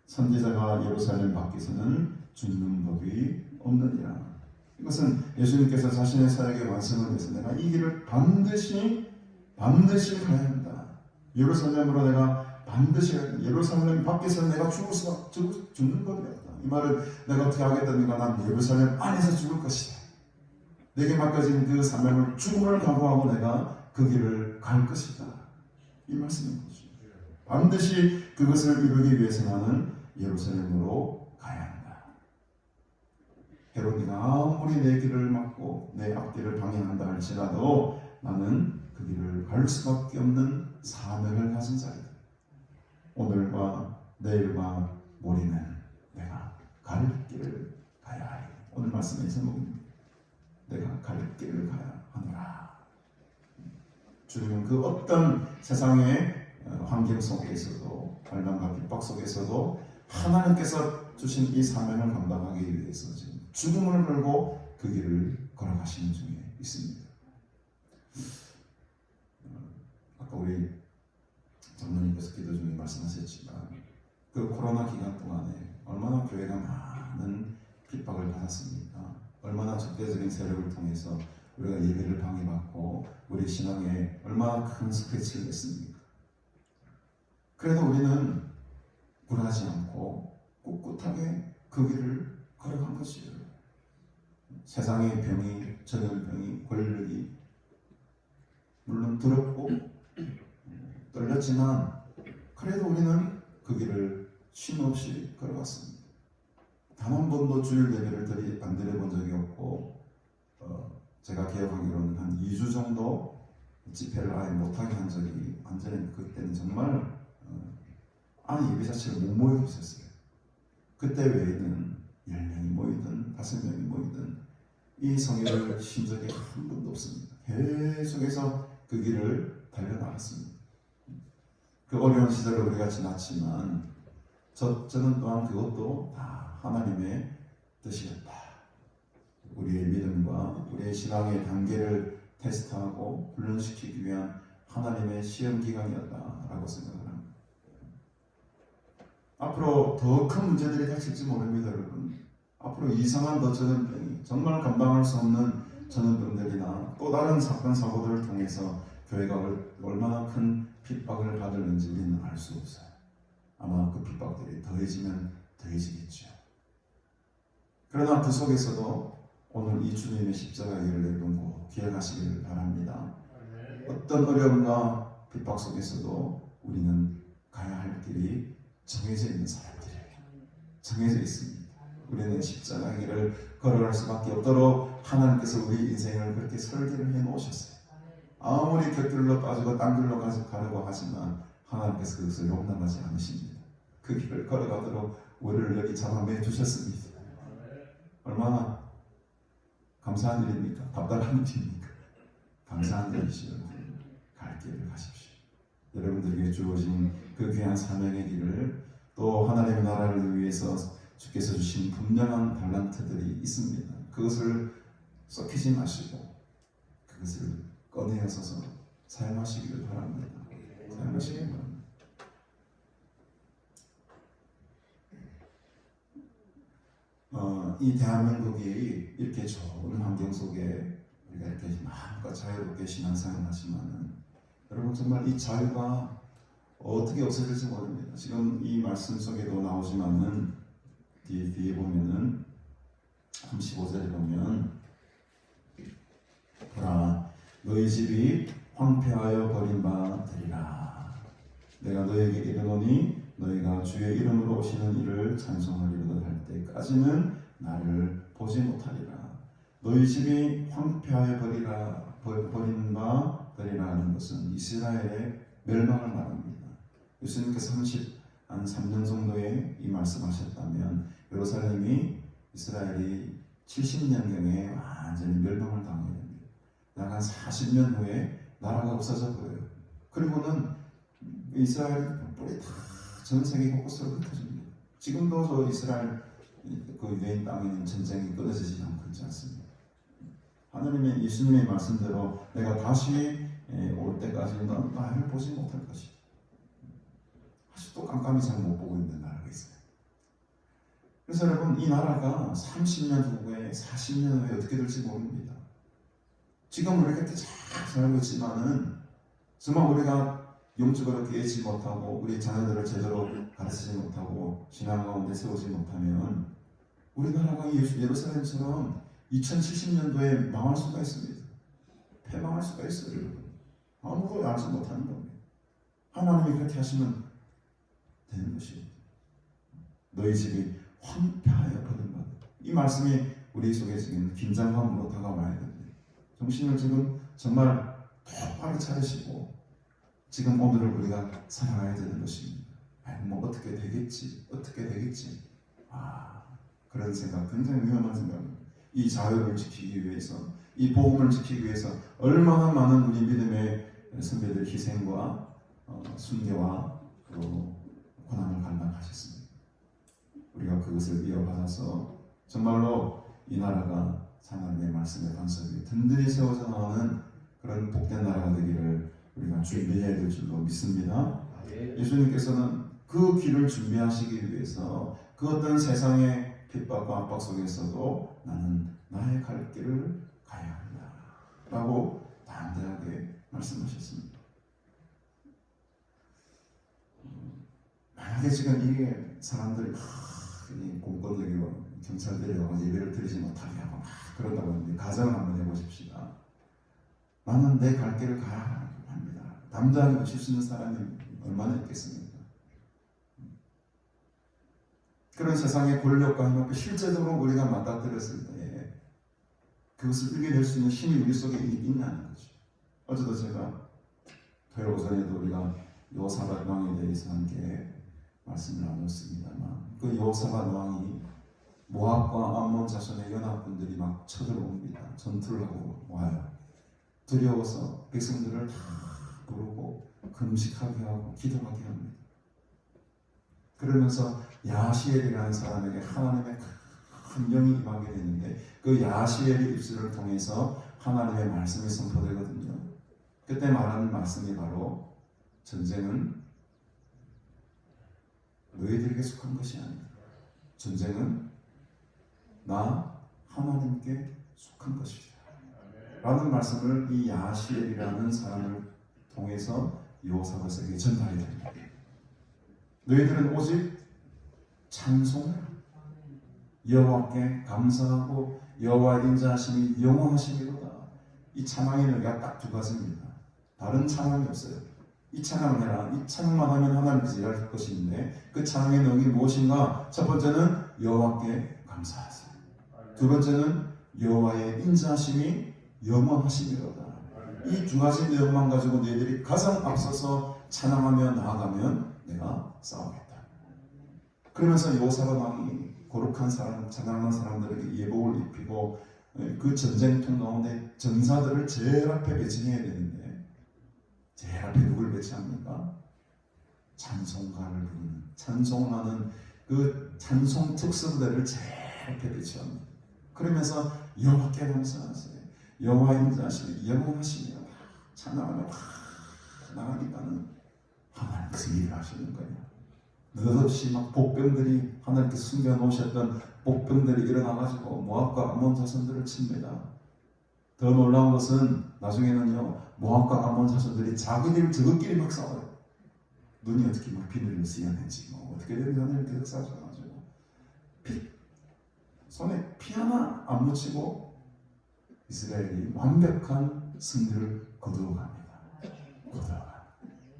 선지자가 예루살렘 밖에서는 죽는 법이 없느니라. 이것은 예수님께서 자신의 사역의 완성을 위해서 내가 이 길을 반드시 가야 한다. 예루살렘으로 내가 반드시 가야 한다. 예루살렘 밖에서는 내가 죽는 법이 없다. 이 말을 내가 어떻게 하겠다니까 난 예루살렘 안에서 죽을 것이다. 내게 맡겨진 그 사명을 죽음을 각오하고 내가 그 길을 갈 것이다. 이 말씀인 거죠. 반드시 그것을 이루기 위해서 나는 예루살렘으로 가야 한다. 헤롯이가 아무리 내 길을 막고 내 앞길을 방해한다 할지라도 나는 그 길을 갈 수밖에 없는 사명을 가진 자이다. 오늘과 내일과 모레는 내가 갈 길을 가야 하리. 오늘 말씀의 제목입니다. 내가 갈 길을 가야 하노라. 주님은 그 어떤 세상의 환경 속에서도 갈망과 핍박 속에서도 하나님께서 주신 이 사명을 감당하기 위해서 지금 죽음을 걸고 그 길을 걸어가시는 중에 있습니다. 아까 우리 장로님께서 기도 중에 말씀하셨지만 그 코로나 기간 동안에 얼마나 교회가 많은 핍박을 받았습니까? 얼마나 적대적인 세력을 통해서 우리가 예배를 방해받고 우리 신앙에 얼마나 큰 스크래치를 냈습니까? 그래도 우리는 굴하지 않고 꿋꿋하게 그 길을 걸어간 것이에요. 세상의 병이, 전염병이, 권력이 물론 두렵고 떨렸지만 그래도 우리는 그 길을 쉼없이 걸어갔습니다. 단 한 번도 주일 예배를 안 드려본 적이 없고 제가 기억하기로는 한 2주 정도 집회를 아예 못하게 한 적이 완전히 그때는 정말 아니 예배 자체를 못 모이고 있었어요. 그때 외에는 10명이 모이든 5명이 모이든 이 성회를 쉰 적이 한 번도 없습니다. 계속해서 그 길을 달려나갔습니다. 그 어려운 시절을 우리가 지났지만 저는 또한 그것도 다 하나님의 뜻이었다. 우리의 믿음과 우리의 신앙의 단계를 테스트하고 훈련시키기 위한 하나님의 시험 기간이었다라고 생각을 합니다. 앞으로 더 큰 문제들이 닥칠지 모릅니다, 여러분. 앞으로 이상한 더 전염병이 정말 감당할 수 없는 전염병들이나 또 다른 사건 사고들을 통해서 교회가 얼마나 큰 핍박을 받을는지 우리는 알 수 없어요. 아마 그 핍박들이 더해지면 더해지겠죠. 그러나 그 속에서도 오늘 이 주님의 십자가의 일을 내려놓고 기억하시기를 바랍니다. 어떤 어려움과 핍박 속에서도 우리는 가야 할 길이 정해져 있는 사람들이에요. 정해져 있습니다. 우리는 십자가 길을 걸어갈 수밖에 없도록 하나님께서 우리 인생을 그렇게 설계를 해 놓으셨어요. 아무리 곁길로 빠지고 딴 길로 가려고 하지만 하나님께서 그것을 용납하지 않으십니다. 그 길을 걸어가도록 우리를 여기 잡아내 주셨습니다. 얼마나 감사한 일입니까? 답답한 일입니까? 감사한 일이시여. 갈 길을 가십시오. 여러분들에게 주어진 그 귀한 사명의 길을, 또 하나님의 나라를 위해서 주께서 주신 분명한 달란트들이 있습니다. 그것을 썩히지 마시고 그것을 꺼내어서 사용하시기를 바랍니다. 사용하시기를 바랍니다. 이 대한민국이 이렇게 좋은 환경 속에 우리가 이렇게 마음껏 자유롭게 신앙생활을 하지만은 여러분 정말 이 자유가 어떻게 없어질지 모릅니다. 지금 이 말씀 속에도 나오지만은 뒤에 보면은 35절에 보면 보라 너희 집이 황폐하여 버린 바 되리라. 내가 너희에게 이르노니 너희가 주의 이름으로 오시는 이를 찬송하리로다 할 때까지는 나를 보지 못하리라. 너희 집이 황폐하여 버린 바 되리라 하는 것은 이스라엘의 멸망을 말합니다. 예수님께서 3년 정도에 이 말씀하셨다면 예루살렘이 이스라엘이 70년경에 완전히 멸망을 당하게 됩니다. 약 한 40년 후에 나라가 없어져 버려요. 그리고는 이스라엘 뿔이 다 전 세계 곳곳으로 흩어집니다. 지금도 저 이스라엘 그 유대인 땅에 있는 전쟁이 끊어지지 않고 있지 않습니다. 하나님의 예수님의 말씀대로 내가 다시 올 때까지는 넌 나를 보지 못할 것이다. 아직도 깜깜이 잘 못 보고 있는 나라가 있어요. 그래서 여러분 이 나라가 30년 후에 40년 후에 어떻게 될지 모릅니다. 지금 우리가 이렇게 잘 살고 있지만은 정말 우리가 영적으로 깨지 못하고 우리 자녀들을 제대로 가르치지 못하고 신앙 가운데 세우지 못하면 우리나라가 예루살렘처럼 2070년도에 망할 수가 있습니다. 패망할 수가 있어요. 아무도 알지 못하는 겁니다. 하나님이 그렇게 하시면 되는 것입니다. 너희 집이 황폐하여 버린 바. 이 말씀이 우리 속에 지금 긴장감으로 다가와야 됩니다. 정신을 지금 정말 똑바로 차리시고 지금 오늘을 우리가 살아가야 되는 것입니다. 뭐 어떻게 되겠지? 그런 생각 굉장히 위험한 생각입니다. 이 자유를 지키기 위해서, 이 복음을 지키기 위해서 얼마나 많은 우리 믿음의 선배들의 희생과 순교와 그리고 고난을 감당하셨습니다. 우리가 그것을 이어받아서 정말로 이 나라가 하나님의 말씀의 반석이 든든히 세워져 나가는 그런 복된 나라가 되기를 우리가 준비해야 될 줄로 믿습니다. 예수님께서는 그 길을 준비하시기 위해서 그 어떤 세상의 핍박과 압박 속에서도 나는 나의 갈 길을 가야 한다 라고 담대하게 말씀하셨습니다. 만약에 지금 이게 사람들이 공권력이고 경찰들이 와서 예배를 드리지 못하게 하고 그런다고 하는데 가정을 한번 해보십시다. 나는 내 갈 길을 가야 합니다. 담대하게 외칠 수 있는 사람이 얼마나 있겠습니까? 그런 세상의 권력과 힘 앞에 실제적으로 우리가 맞닥뜨렸을 때 그것을 이겨낼 수 있는 힘이 우리 속에 있냐는 거죠. 어제도 제가 토요일 오전에도 우리가 여호사밧 왕에 대해서 함께 말씀을 나눴습니다만 그 여호사밧 왕이 모압과 암몬 자손의 연합군들이 막 쳐들어옵니다. 전투를 하고 와요. 두려워서 백성들을 다 부르고 금식하게 하고 기도하게 합니다. 그러면서 야시엘이라는 사람에게 하나님의 큰 영이 임하게 되는데 그 야시엘의 입술을 통해서 하나님의 말씀이 선포되거든요. 그때 말하는 말씀이 바로 전쟁은 너희들에게 속한 것이 아니다. 전쟁은 나 하나님께 속한 것이다 라는 말씀을 이 야시엘이라는 사람을 통해서 여호사밧에게 전달이 됩니다. 너희들은 오직 찬송하라. 여호와께 감사하고 여호와의 인자하심이 영원하심이로다. 이 찬양의 의미가 딱 두 가지입니다. 다른 찬양이 없어요. 이 찬양을 해라. 이 찬양만 하면 하나님께서 일할 것인데 그 찬양의 내용이 무엇인가? 첫 번째는 여호와께 감사하세요. 두 번째는 여호와의 인자하심이 영원하심이로다. 이 두 가지 내용만 가지고 너희들이 가장 앞서서 찬양하며 나아가면 내가 싸우겠다. 그러면서 여호사밧 왕이 거룩한 사람, 찬양하는 사람들에게 예복을 입히고 그 전쟁통 가운데 전사들을 제일 앞에 배치해야 되는데 제일 앞에 누굴 배치합니까? 찬송가를 부르는, 찬송하는 그 찬송 특성들을 제일 앞에 배치합니다. 그러면서 여호와께 감사하세요. 여호와의 인자하심이 영원하시며 찬양하며 나가니까는 하나님께서 일을 하시는 거예요. 느닷없이 막 복병들이 하나님께서 숨겨놓으셨던 복병들이 일어나가지고 모압과 아몬 자손들을 칩니다. 더 놀라운 것은 나중에는요 모압과 아몬 자손들이 자기들 저것끼리 막 싸워요. 눈이 어떻게 막 비늘로 쓰여낸지 뭐 어떻게 되는지 하나님께서 싸워가지고 손에 피 하나 안 묻히고 이스라엘이 완벽한 승리를 거두어갑니다.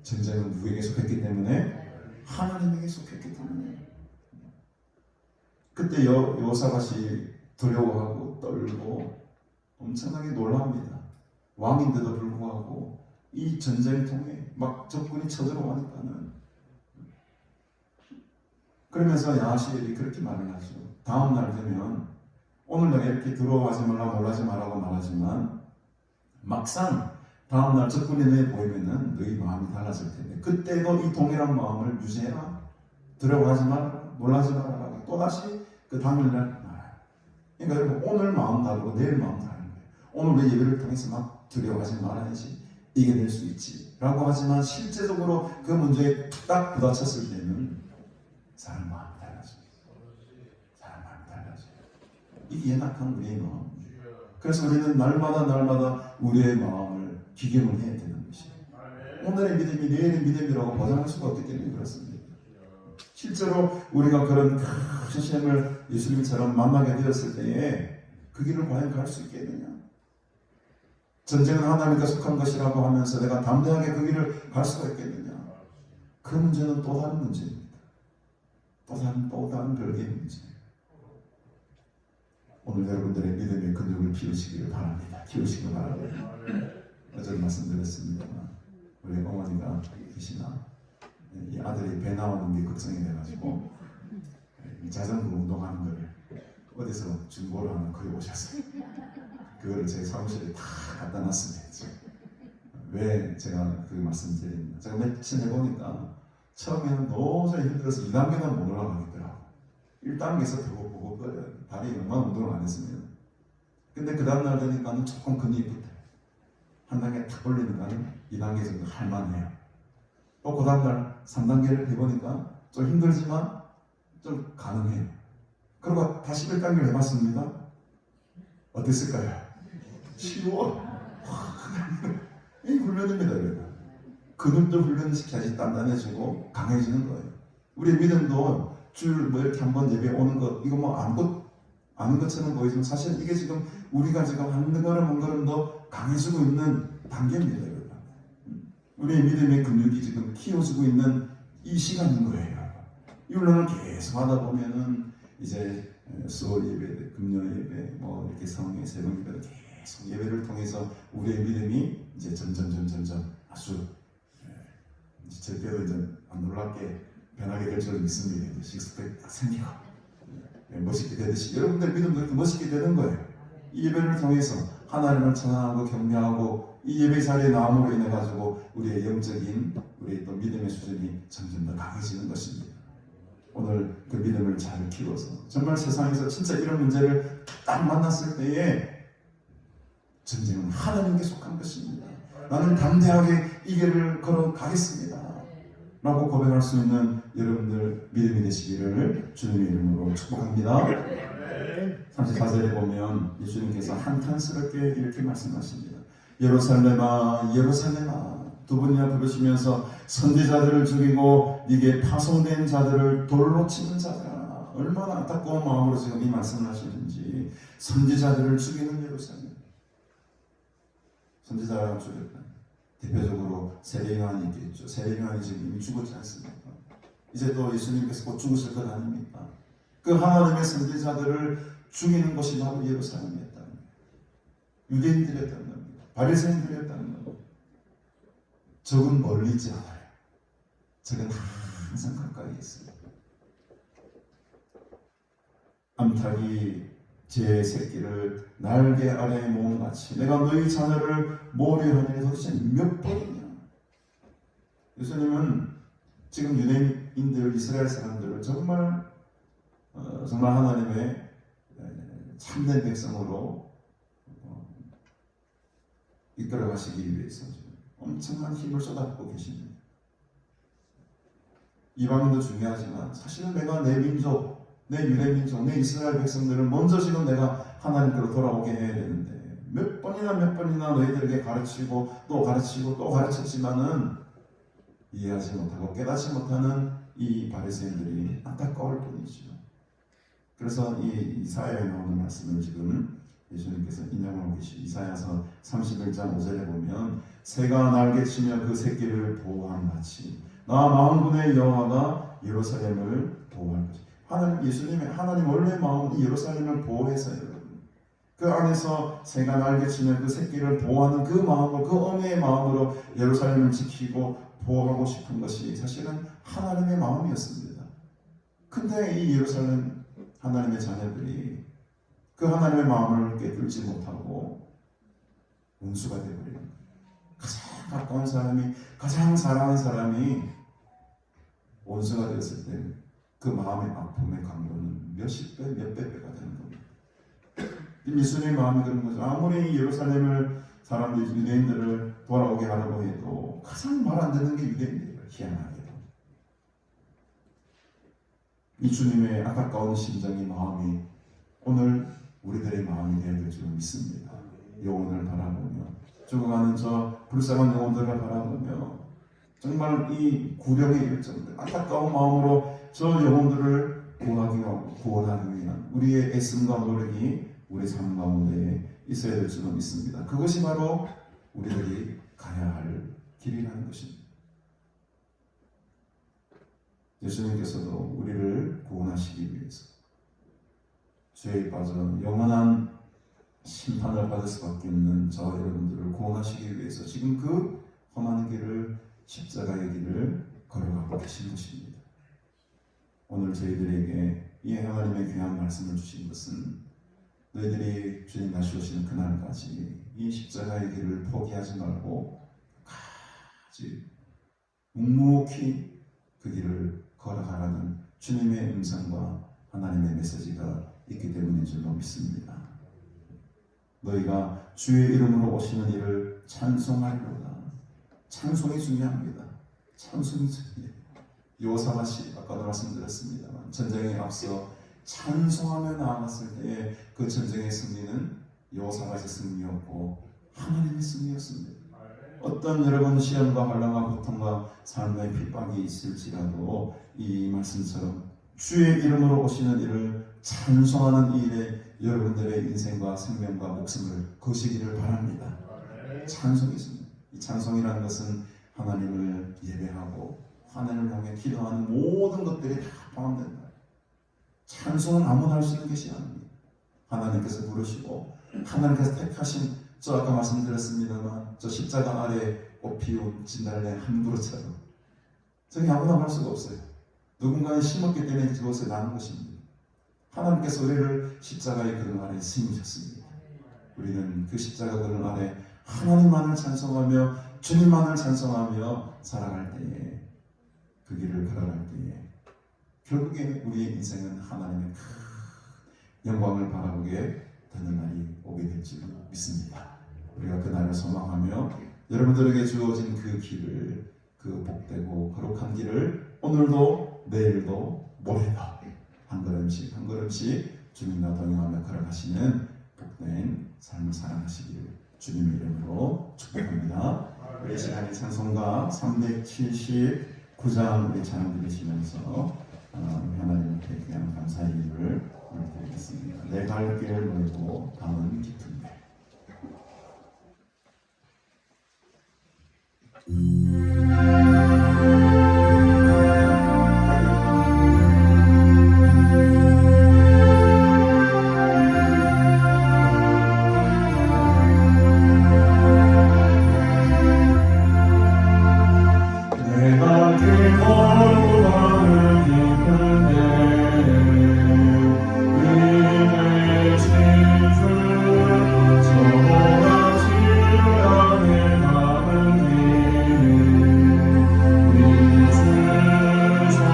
전쟁은 누구에게 속했기 때문에? 하나님에게 속했기 때문에. 그때 여호사밧이 두려워하고 떨고 엄청나게 놀랍니다. 왕인데도 불구하고 이 전쟁통에 막 적군이 쳐들어가니까는. 그러면서 야하시엘이 그렇게 말을 하죠. 다음 날 되면 오늘 내가 이렇게 두려워하지 말라 놀라지 말라고 말하지만 막상 다음 날 적군이 너에 보이면은 너희 마음이 달라질 텐데 그때도 이 동일한 마음을 유지해라. 두려워하지 말라 놀라지 말라. 또다시 그 당일날 말아요. 그러니까 여러분 오늘 마음 다르고 내일 마음 다른 거예요. 오늘 우리 예배를 통해서 막 두려워하지 말아야지 이겨낼 수 있지 라고 하지만 실제적으로 그 문제에 딱 부딪혔을 때는 사람 마음이 달라져요. 사람 마음이 달라져요. 이게 연약한 우리의 마음. 그래서 우리는 날마다 우리의 마음을 기경을 해야 되는 것이에요. 오늘의 믿음이 내일의 믿음이라고 보장할 수가 없기 때문에 그렇습니다. 실제로 우리가 그런 큰 시험을 예수님처럼 만나게 되었을 때에 그 길을 과연 갈 수 있겠느냐? 전쟁은 하나님께 속한 것이라고 하면서 내가 담대하게 그 길을 갈 수가 있겠느냐? 그 문제는 또 다른 문제입니다. 또 다른 별개의 문제예요. 오늘 여러분들의 믿음의 근육을 키우시기를 바랍니다. 키우시기 바랍니다. 어제 말씀드렸습니다만 우리 어머니가 계시나 이 아들이 배 나오는 게 걱정이 돼가지고 자전거 운동하는 거를 어디서 중고로 하나 거기 오셨어요. 그거를 제 사무실에 다 갖다 놨습니다. 왜 제가 그 말씀드립니다. 제가 며칠 해보니까 처음에는 너무 힘들어서 2단계는 못 올라가겠더라고. 1단계에서 보고 다리 얼마나 운동을 안 했습니다. 근데 그 다음날 되니까는 조금 근육이 붙어요. 한 단계 탁 올리니까는 2단계 정도 할만해요. 또 그 다음날 3단계를 해보니까 좀 힘들지만 좀 가능해요. 그리고 다시 1단계를 해봤습니다. 어땠을까요? 쉬워. 이 훈련입니다. 여러분. 근육도 훈련시켜야지 단단해지고 강해지는 거예요. 우리의 믿음도 줄 뭐 이렇게 한번 예배 오는 것 이거 뭐 아는 것처럼 보이지만 사실 이게 지금 우리가 지금 한 걸음 한 걸음 더 강해지고 있는 단계입니다. 여러분. 우리의 믿음의 근육이 지금 키워지고 있는 이 시간인 거예요. 이 훈련을 계속 하다 보면은 이제 수월 예배, 금요 예배, 뭐 이렇게 성의 새벽 예배를 계속 예배를 통해서 우리의 믿음이 이제 점점 아주 절대로 이제 안 놀랍게 변하게 될 줄 믿습니다. 식스팩 딱 생기고 멋있게 되듯이 여러분들 믿음도 이렇게 멋있게 되는 거예요. 이 예배를 통해서 하나님을 찬양하고 경배하고 이 예배 자리에 나옴으로 인해 가지고 우리의 영적인 우리 또 믿음의 수준이 점점 더 강해지는 것입니다. 오늘 그 믿음을 잘 키워서 정말 세상에서 진짜 이런 문제를 딱 만났을 때에 전쟁은 하나님께 속한 것입니다. 나는 담대하게 이 길을 걸어가겠습니다 라고 고백할 수 있는 여러분들 믿음이 되시기를 주님의 이름으로 축복합니다. 34절에 보면 예수님께서 한탄스럽게 이렇게 말씀하십니다. 예루살렘아 예루살렘아 두 번이나 부르시면서 선지자들을 죽이고 네게 파송된 자들을 돌로 치는 자들아. 얼마나 안타까운 마음으로 지금 이 말씀을 하시는지. 선지자들을 죽이는 예루살렘. 선지자를 죽였다. 대표적으로 세례요한이 있겠죠. 세례요한이 지금 이미 죽었지 않습니까? 이제 또 예수님께서 곧 죽으실 것 아닙니까? 그 하나님의 선지자들을 죽이는 것이 바로 예루살렘이었다는 거예요. 유대인들이었다는 겁니다. 바리새인들이었다는 겁니다. 적은 멀리 있지 않아요. 적은 항상 가까이 있어요. 암탉이 제 새끼를 날개 아래에 모음같이 내가 너희 자녀를 모으려하니 도대체 몇 번이냐. 예수님은 지금 유대인들, 이스라엘 사람들을 정말 하나님의 참된 백성으로 이끌어 가시기 위해서 엄청난 힘을 쏟아붓고 계십니다. 이방인도 중요하지만 사실은 내가 내 민족, 내 유대민족, 내 이스라엘 백성들을 먼저 지금 내가 하나님께로 돌아오게 해야 되는데 몇 번이나 너희들에게 가르치고 또 가르치고 또 가르쳤지만은 이해하지 못하고 깨닫지 못하는 이 바리새인들이 안타까울 뿐이죠. 그래서 이 이사야에 나오는 말씀을 지금 예수님께서 인용하고 계시죠. 이사야서 31장 5절에 보면 새가 날개치며 그 새끼를 보호함같이 나 만군의 여호와가 예루살렘을 보호할 것이다. 하나님 원래 마음은 예루살렘을 보호해서요. 그 안에서 새가 날개치며 그 새끼를 보호하는 그 마음으로, 그 어미의 마음으로 예루살렘을 지키고 보호하고 싶은 것이 사실은 하나님의 마음이었습니다. 근데 이 예루살렘 하나님의 자녀들이 그 하나님의 마음을 깨뚫지 못하고 원수가 되어버리는 거예요. 가장 가까운 사람이, 가장 사랑하는 사람이 원수가 되었을 때 그 마음의 아픔의 강도는 몇십 배, 몇백 배가 되는 겁니다. 예수님의 마음이 그런 거죠. 아무리 예루살렘을 사람들이 유대인들을 돌아오게 하려고 해도 가장 말 안 되는 게 유대인들이에요. 희한하게도. 이 주님의 안타까운 심정이, 마음이 오늘 우리들의 마음이 되어야 될 줄 믿습니다. 영혼을 바라보며, 죽어가는 저 불쌍한 영혼들을 바라보며 정말 이 구령의 일정들, 안타까운 마음으로 저 영혼들을 구원하기 위한 우리의 애씀과 노력이 우리 삶 가운데 있어야 될 줄 믿습니다. 그것이 바로 우리들이 가야 할 길이라는 것입니다. 예수님께서도 우리를 구원하시기 위해서 죄에 빠져 영원한 심판을 받을 수밖에 없는 저와 여러분들을 구원하시기 위해서 지금 그 험한 길을, 십자가의 길을 걸어가고 계신 것입니다. 오늘 저희들에게 이 하나님의 귀한 말씀을 주신 것은 너희들이 주님 다시 오시는 그날까지 이 십자가의 길을 포기하지 말고 끝까지 묵묵히 그 길을 걸어가라는 주님의 음성과 하나님의 메시지가 있기 때문인 줄로 믿습니다. 너희가 주의 이름으로 오시는 이를 찬송하리로다. 찬송이 중요합니다. 찬송이 중요해요. 여호사밧이 아까도 말씀드렸습니다만 전쟁에 앞서 찬송하며 나아갔을 때에 그 전쟁의 승리는 여호사밧의 승리였고 하나님의 승리였습니다. 어떤 여러분 시험과 환난과 고통과 삶의 핍박이 있을지라도 이 말씀처럼 주의 이름으로 오시는 이를 찬송하는 이 일에 여러분들의 인생과 생명과 목숨을 거시기를 바랍니다. 찬송이 있습니다. 이 찬송이라는 것은 하나님을 예배하고 하나님을 향해 기도하는 모든 것들이 다 포함된다. 찬송은 아무나 할 수 있는 것이 아닙니다. 하나님께서 부르시고 하나님께서 택하신, 저 아까 말씀드렸습니다만 저 십자가 아래 꽃 피운 진달래 한 그루처럼 저기 아무나 할 수가 없어요. 누군가는 심었기 때문에 그것을 나는 것입니다. 하나님께서 우리를 십자가의 그늘 아래 심으셨습니다. 우리는 그 십자가 그늘 아래 하나님만을 찬송하며 주님만을 찬송하며 살아갈 때에, 그 길을 걸어갈 때에 결국에 우리의 인생은 하나님의 큰 영광을 바라보게 되는 날이 오게 될 줄 믿습니다. 우리가 그 날을 소망하며 여러분들에게 주어진 그 길을, 그 복되고 거룩한 길을 오늘도 내일도 모레도 한 걸음씩 한 걸음씩 주님과 동행하며 걸어가시는 복된 삶을 살아가시기를 주님의 이름으로 축복합니다. 우리 시간의 찬송가 379장 우리 찬양 드리시면서 하나님께 그냥 감사의 일을 드리겠습니다. 내 갈 길 멀고 담은 깊은데. 내가 길고 마음을 기쁜데 이내 진주 저보다 지루하게 가는 길 주소서.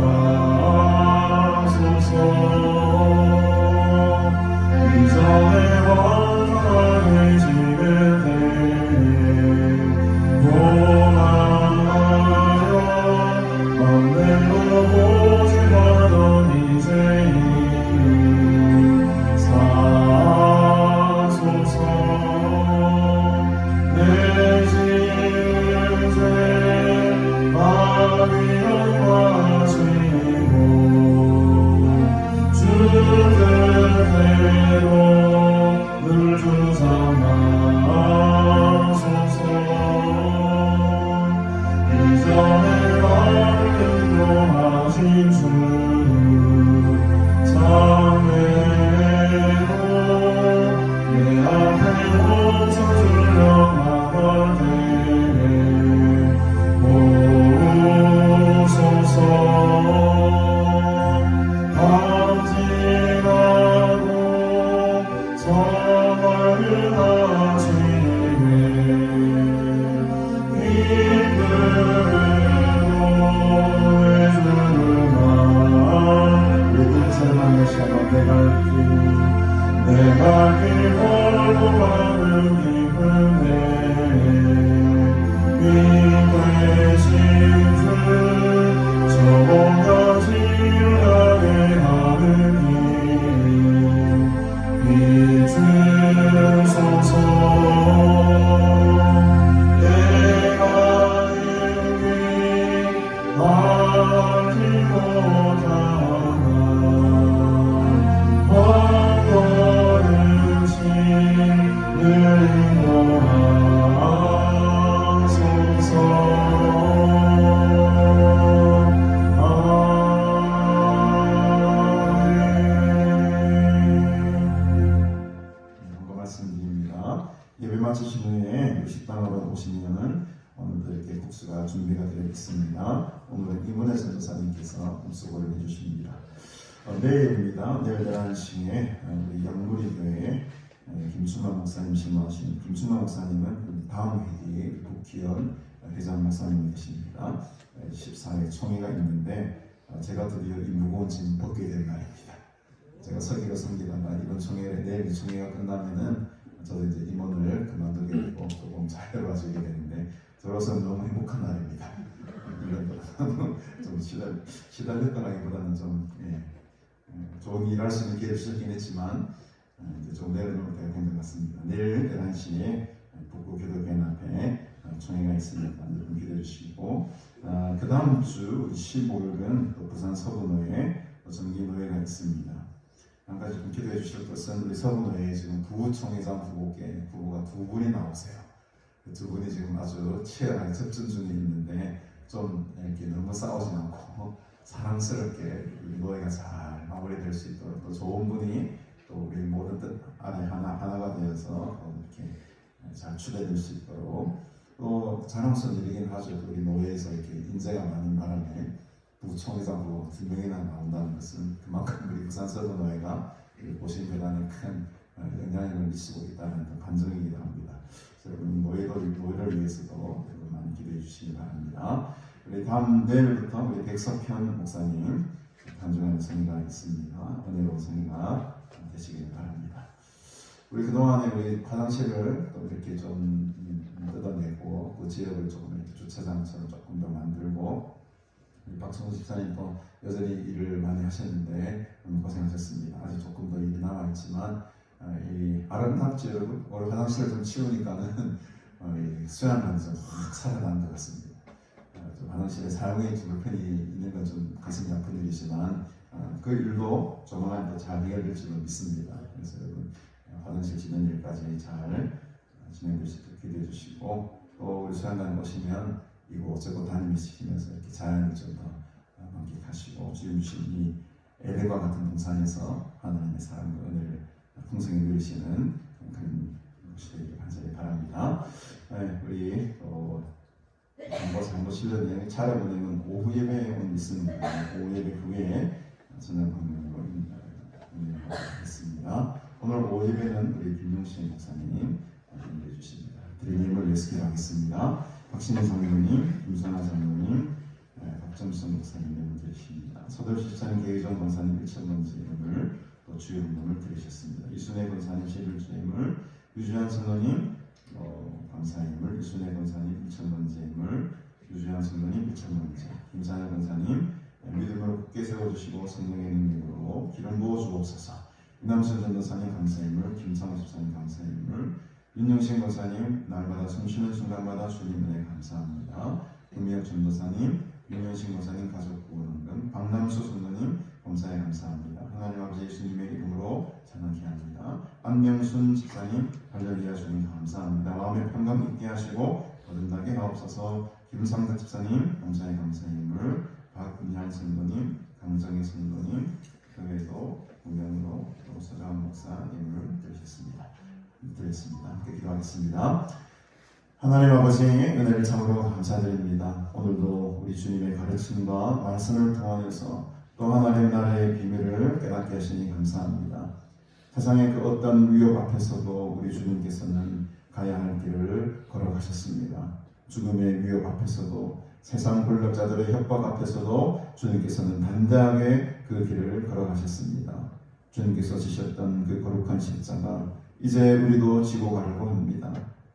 내가 알기 알지 못하나 내가 길 걸고 가는 기분에 이 대신 주 저보다 지루하게 하는 길 비추소서. 내가 이미 알지 못하나 예배 마치신 후에 식당으로 오시면은 오늘도 이렇게 국수가 준비가 되어 있습니다. 오늘은 이문혜 전도사님께서 음수고를 해주십니다. 내일입니다. 내일 11시에 우리 영무리교회 김충만 목사님 신모하신 김충만 목사님은 다음 회기에 국기현 회장 목사님 되십니다. 14회 총회가 있는데 제가 드디어 이 무거운 짐 벗게 될 날입니다. 제가 서기가 섬기다가 이번 총회 내일 총회가 끝나면은 저도 이제 임원을 그만두게 되고 조금 자유로워지게 되는데 저로서는 너무 행복한 날입니다. 좀 시달렸다기보다는 좀 좋은 일을 할 수 있는 기회를 주셨긴 했지만 이제 좀 내려놓을 때가 된 것 같습니다. 내일 11시에 북구교도관 앞에 총회가 있으니까 여러분 기대해 주시고 그 다음 주 15일은 또 부산 서부노회 정기노회가 있습니다. 한 가지 좀 기도해 주실 것은 우리 서부노회에 지금 부총회장 후보가 두 분이 나오세요. 그 두 분이 지금 아주 치열하게 접전 중에 있는데 좀 이렇게 너무 싸우지 않고 사랑스럽게 우리 노회가 잘 마무리될 수 있도록 또 좋은 분이 또 우리 모든 뜻 안에 하나가 되어서 이렇게 잘 추대될 수 있도록 또 자랑스러운 일이긴 하죠. 우리 노회에서 이렇게 인재가 많은 바람에 부총회장 후보 2명이나 나온다는 것은 그만큼 우리 부산 서부노회가 보신 배단에 큰 영향력을 미치고 있다는 반증이기도 합니다. 여러분 노회를 위해서도 여러분 많이 기대해 주시기 바랍니다. 우리 다음 내일부터 우리 백석현 목사님 간증하는 성의가 있습니다. 은혜로운 성의가 되시길 바랍니다. 우리 그동안에 우리 화장실을 또 이렇게 좀 뜯어내고 그 지역을 조금 이렇게 주차장처럼 조금 더 만들고 우리 박성수 집사님도 여전히 일을 많이 하셨는데 너무 고생하셨습니다. 아직 조금 더 일이 남아있지만 이 아름답지 여러분. 오늘 화장실을 좀 치우니까는 수양관에서 확 살아난 것 같습니다. 좀 화장실에 사용이 좀 불편이 있는 건 좀 가슴이 아픈 일이지만 그 일도 조만간 잘 해결될 줄 믿습니다. 그래서 여러분 화장실 짓는 일까지 잘 진행될 수 있도록 기도해 주시고, 또 우리 수양관 오시면 이곳저곳 다니시면서 이렇게 자연을 좀 더 만끽하시고 주님 주신 이 에덴과 같은 동산에서 하나님의 사랑과 은혜를 풍성히 누리시는 그런 것이 되길 간절히 바랍니다. 네, 우리 장보 실련의 차례 운행은 오후 예배에 있습니다. 오후 예배 후에 저녁 방문으로 운영하겠습니다. 오늘 오후 예배는 우리 김용신 목사님 준비해 주십니다. 드리님을 위해서 기도하겠습니다. 박신희 장로님, 김선아 장로님, 박점순 목사님 드리십니다. 서돌 집사님, 계의정 권사님 1,000번째 이름을 또 주요 운동을 드리셨습니다. 이순혜 권사님 11주임을, 유주한 선로님 감사임을, 이순혜 권사님 1,000번째 임을, 유주한 선로님 1,000번째, 김산일 권사님 믿음으로 굳게 세워주시고 성령의 능력으로 기름 부어 주옵소서. 이남순 전도사님 감사임을, 김상호 집사님 감사임을, 윤영신 권사님 날마다 숨쉬는 순간마다 주님 은혜 감사합니다. 김미혁 전도사님, 윤영신 권사님 가족 구원원금, 박남수 선도님 검사에 감사합니다. 하나님 아버지 예수님의 이름으로 찬양케 합니다. 안명순 집사님 할렐루야 주님 감사합니다. 마음의 평강 있게 하시고 거듭나게 하옵소서. 김상덕 집사님 감사의 감사임을, 박은양 선도님, 강정희 선도님, 교회도 공명으로 서장 목사님을 드리셨습니다. 함께 기도하겠습니다. 하나님 아버지의 은혜를 참으로 감사드립니다. 오늘도 우리 주님의 가르침과 말씀을 통하여서 또 하나님 나라의 비밀을 깨닫게 하시니 감사합니다. 세상의 그 어떤 위협 앞에서도 우리 주님께서는 가야 할 길을 걸어가셨습니다. 죽음의 위협 앞에서도, 세상 권력자들의 협박 앞에서도 주님께서는 단단하게 그 길을 걸어가셨습니다. 주님께서 지셨던 그 거룩한 십자가, 이제 우리도 지고 가려고 합니다.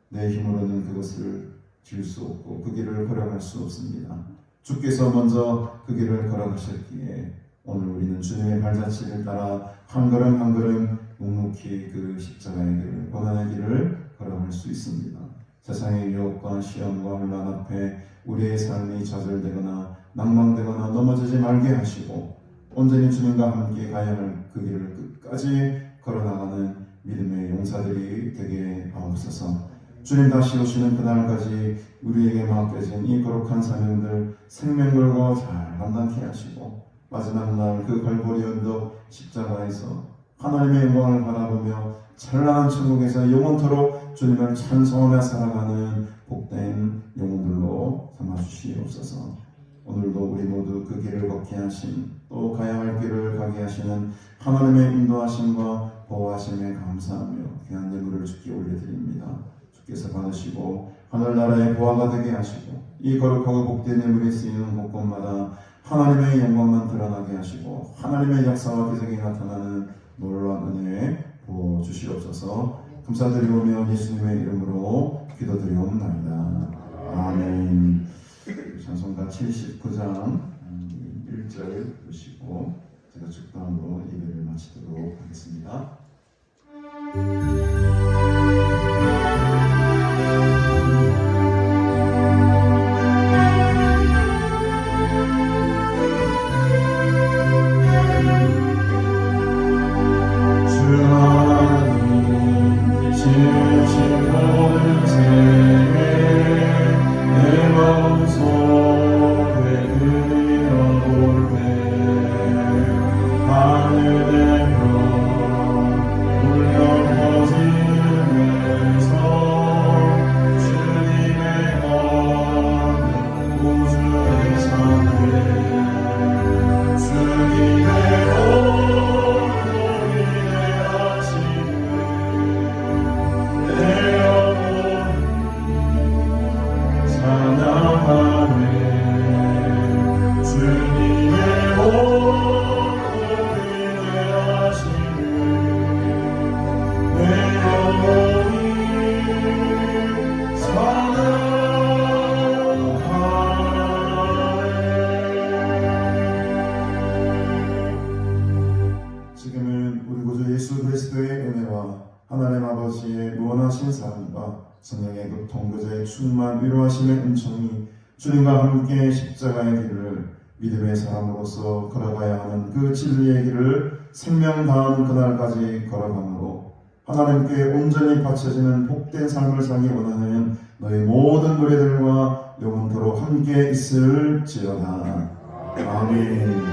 내 힘으로는 그것을 질 수 없고 그 길을 걸어갈 수 없습니다. 주께서 먼저 그 길을 걸어가셨기에 오늘 우리는 주님의 발자취를 따라 한 걸음 한 걸음 묵묵히 그 십자가의 길을, 고난의 길을 걸어갈 수 있습니다. 세상의 유혹과 시험과 혼란 앞에 우리의 삶이 좌절되거나 낭망되거나 넘어지지 말게 하시고 온전히 주님과 함께 가야 할 그 길을 끝까지 걸어나가는 믿음의 용사들이 되게 하옵소서. 주님 다시 오시는 그날까지 우리에게 맡겨진 이 거룩한 사명들 생명 걸고 잘 감당케 하시고, 마지막 날 그 갈보리 언덕 십자가에서 하나님의 영광을 바라보며 찬란한 천국에서 영원토록 주님을 찬송하며 살아가는 복된 영혼들로 삼아주시옵소서. 오늘도 우리 모두 그 길을 걷게 하신, 또 가야 할 길을 가게 하시는 하나님의 인도하심과 보호하심에 감사하며 귀한 예물을 주께 올려드립니다. 주께서 받으시고 하늘나라의 보화가 되게 하시고 이 거룩하고 복된 예물이 쓰이는 곳곳마다 하나님의 영광만 드러나게 하시고 하나님의 역사와 기적이 나타나는 놀라운 은혜에 부어 주시옵소서. 감사드리오며 예수님의 이름으로 기도드리옵나이다. 아멘. 찬송가 79장 1절 보시고 제가 축도함으로 예배를 마치도록 하겠습니다. 하늘의 별 울려 퍼진 충만하신 사랑과 성령의 그 통거제의 충만 위로하심의 은총이 주님과 함께 십자가의 길을 믿음의 사람으로서 걸어가야 하는 그 진리의 길을 생명 다하는 그날까지 걸어가므로 하나님께 온전히 바쳐지는 복된 삶을 살기 원하는 너희 모든 무리들과 영원토록 함께 있을지어다. 아멘.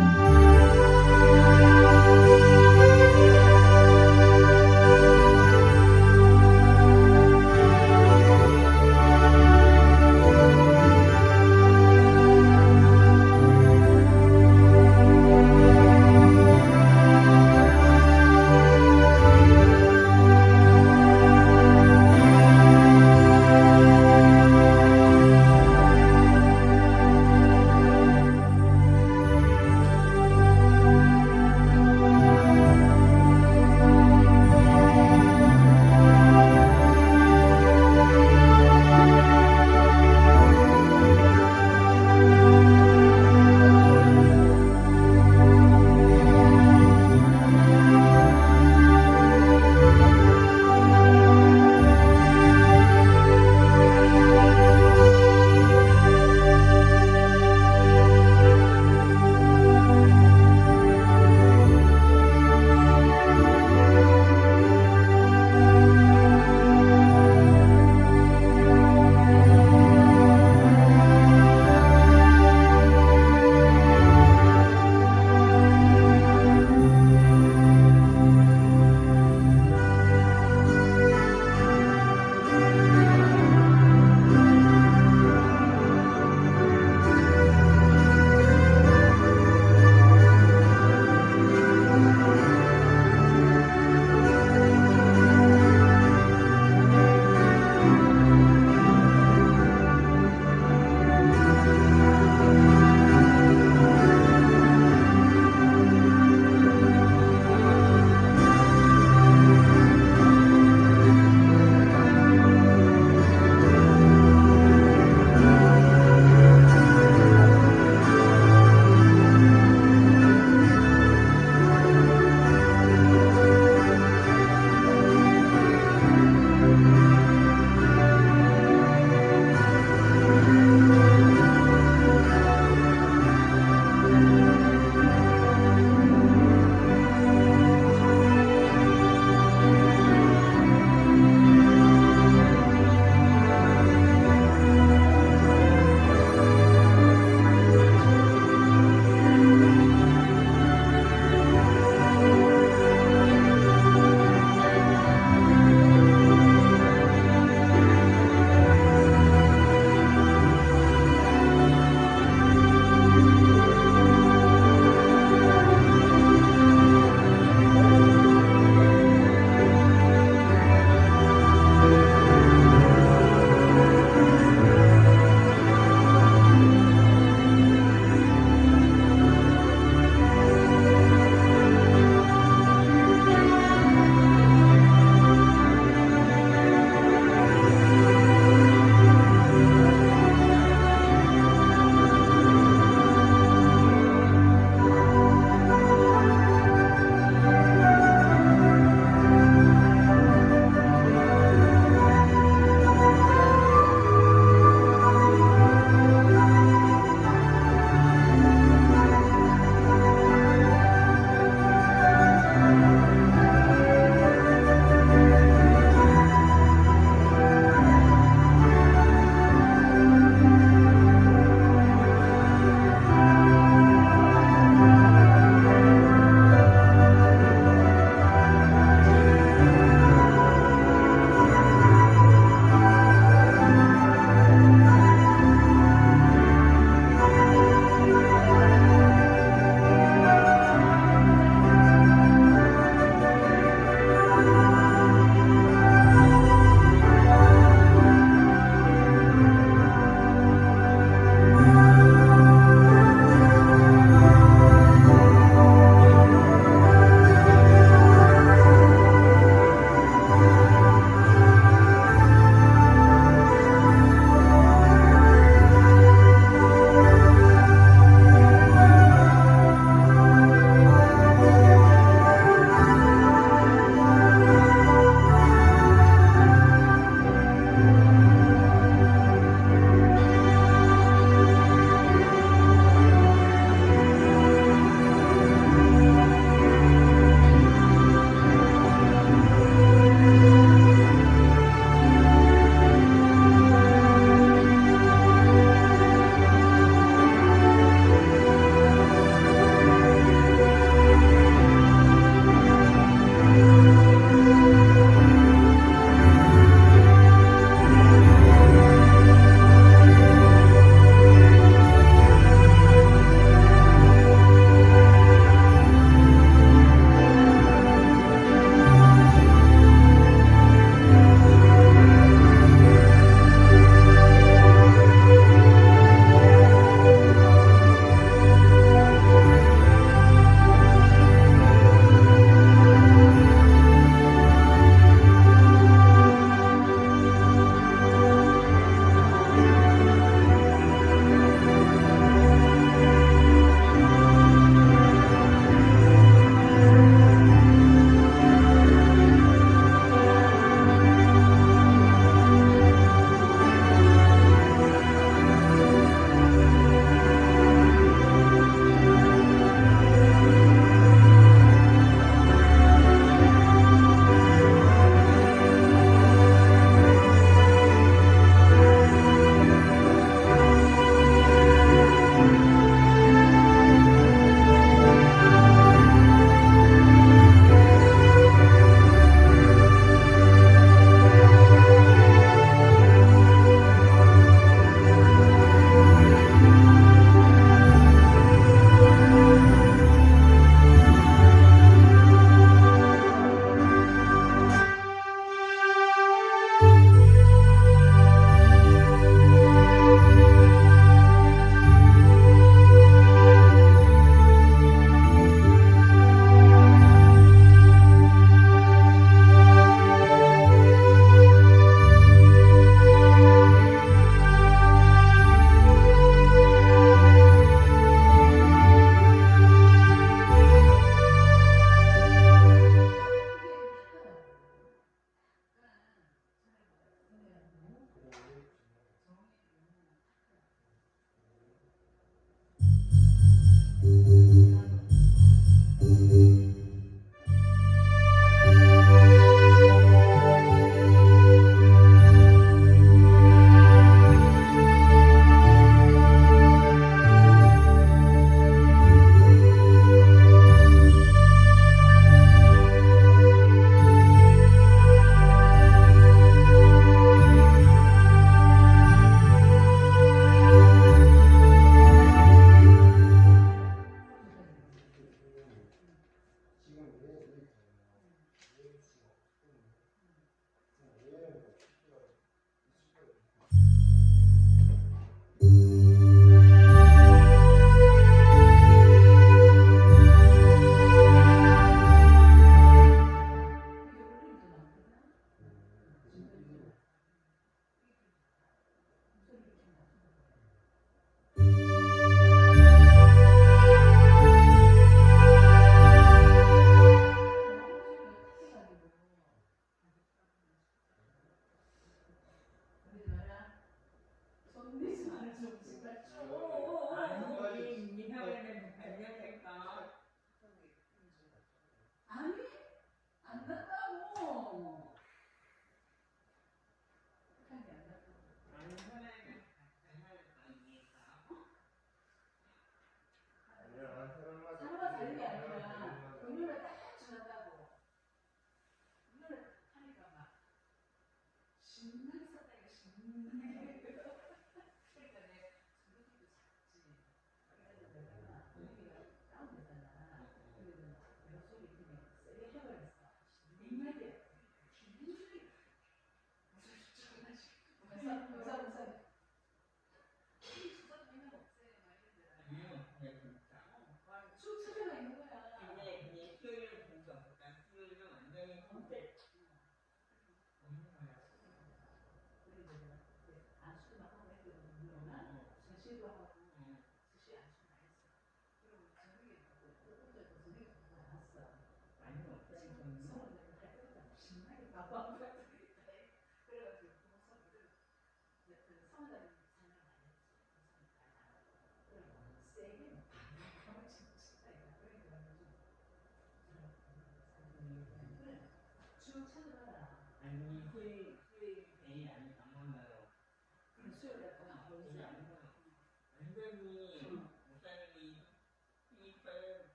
会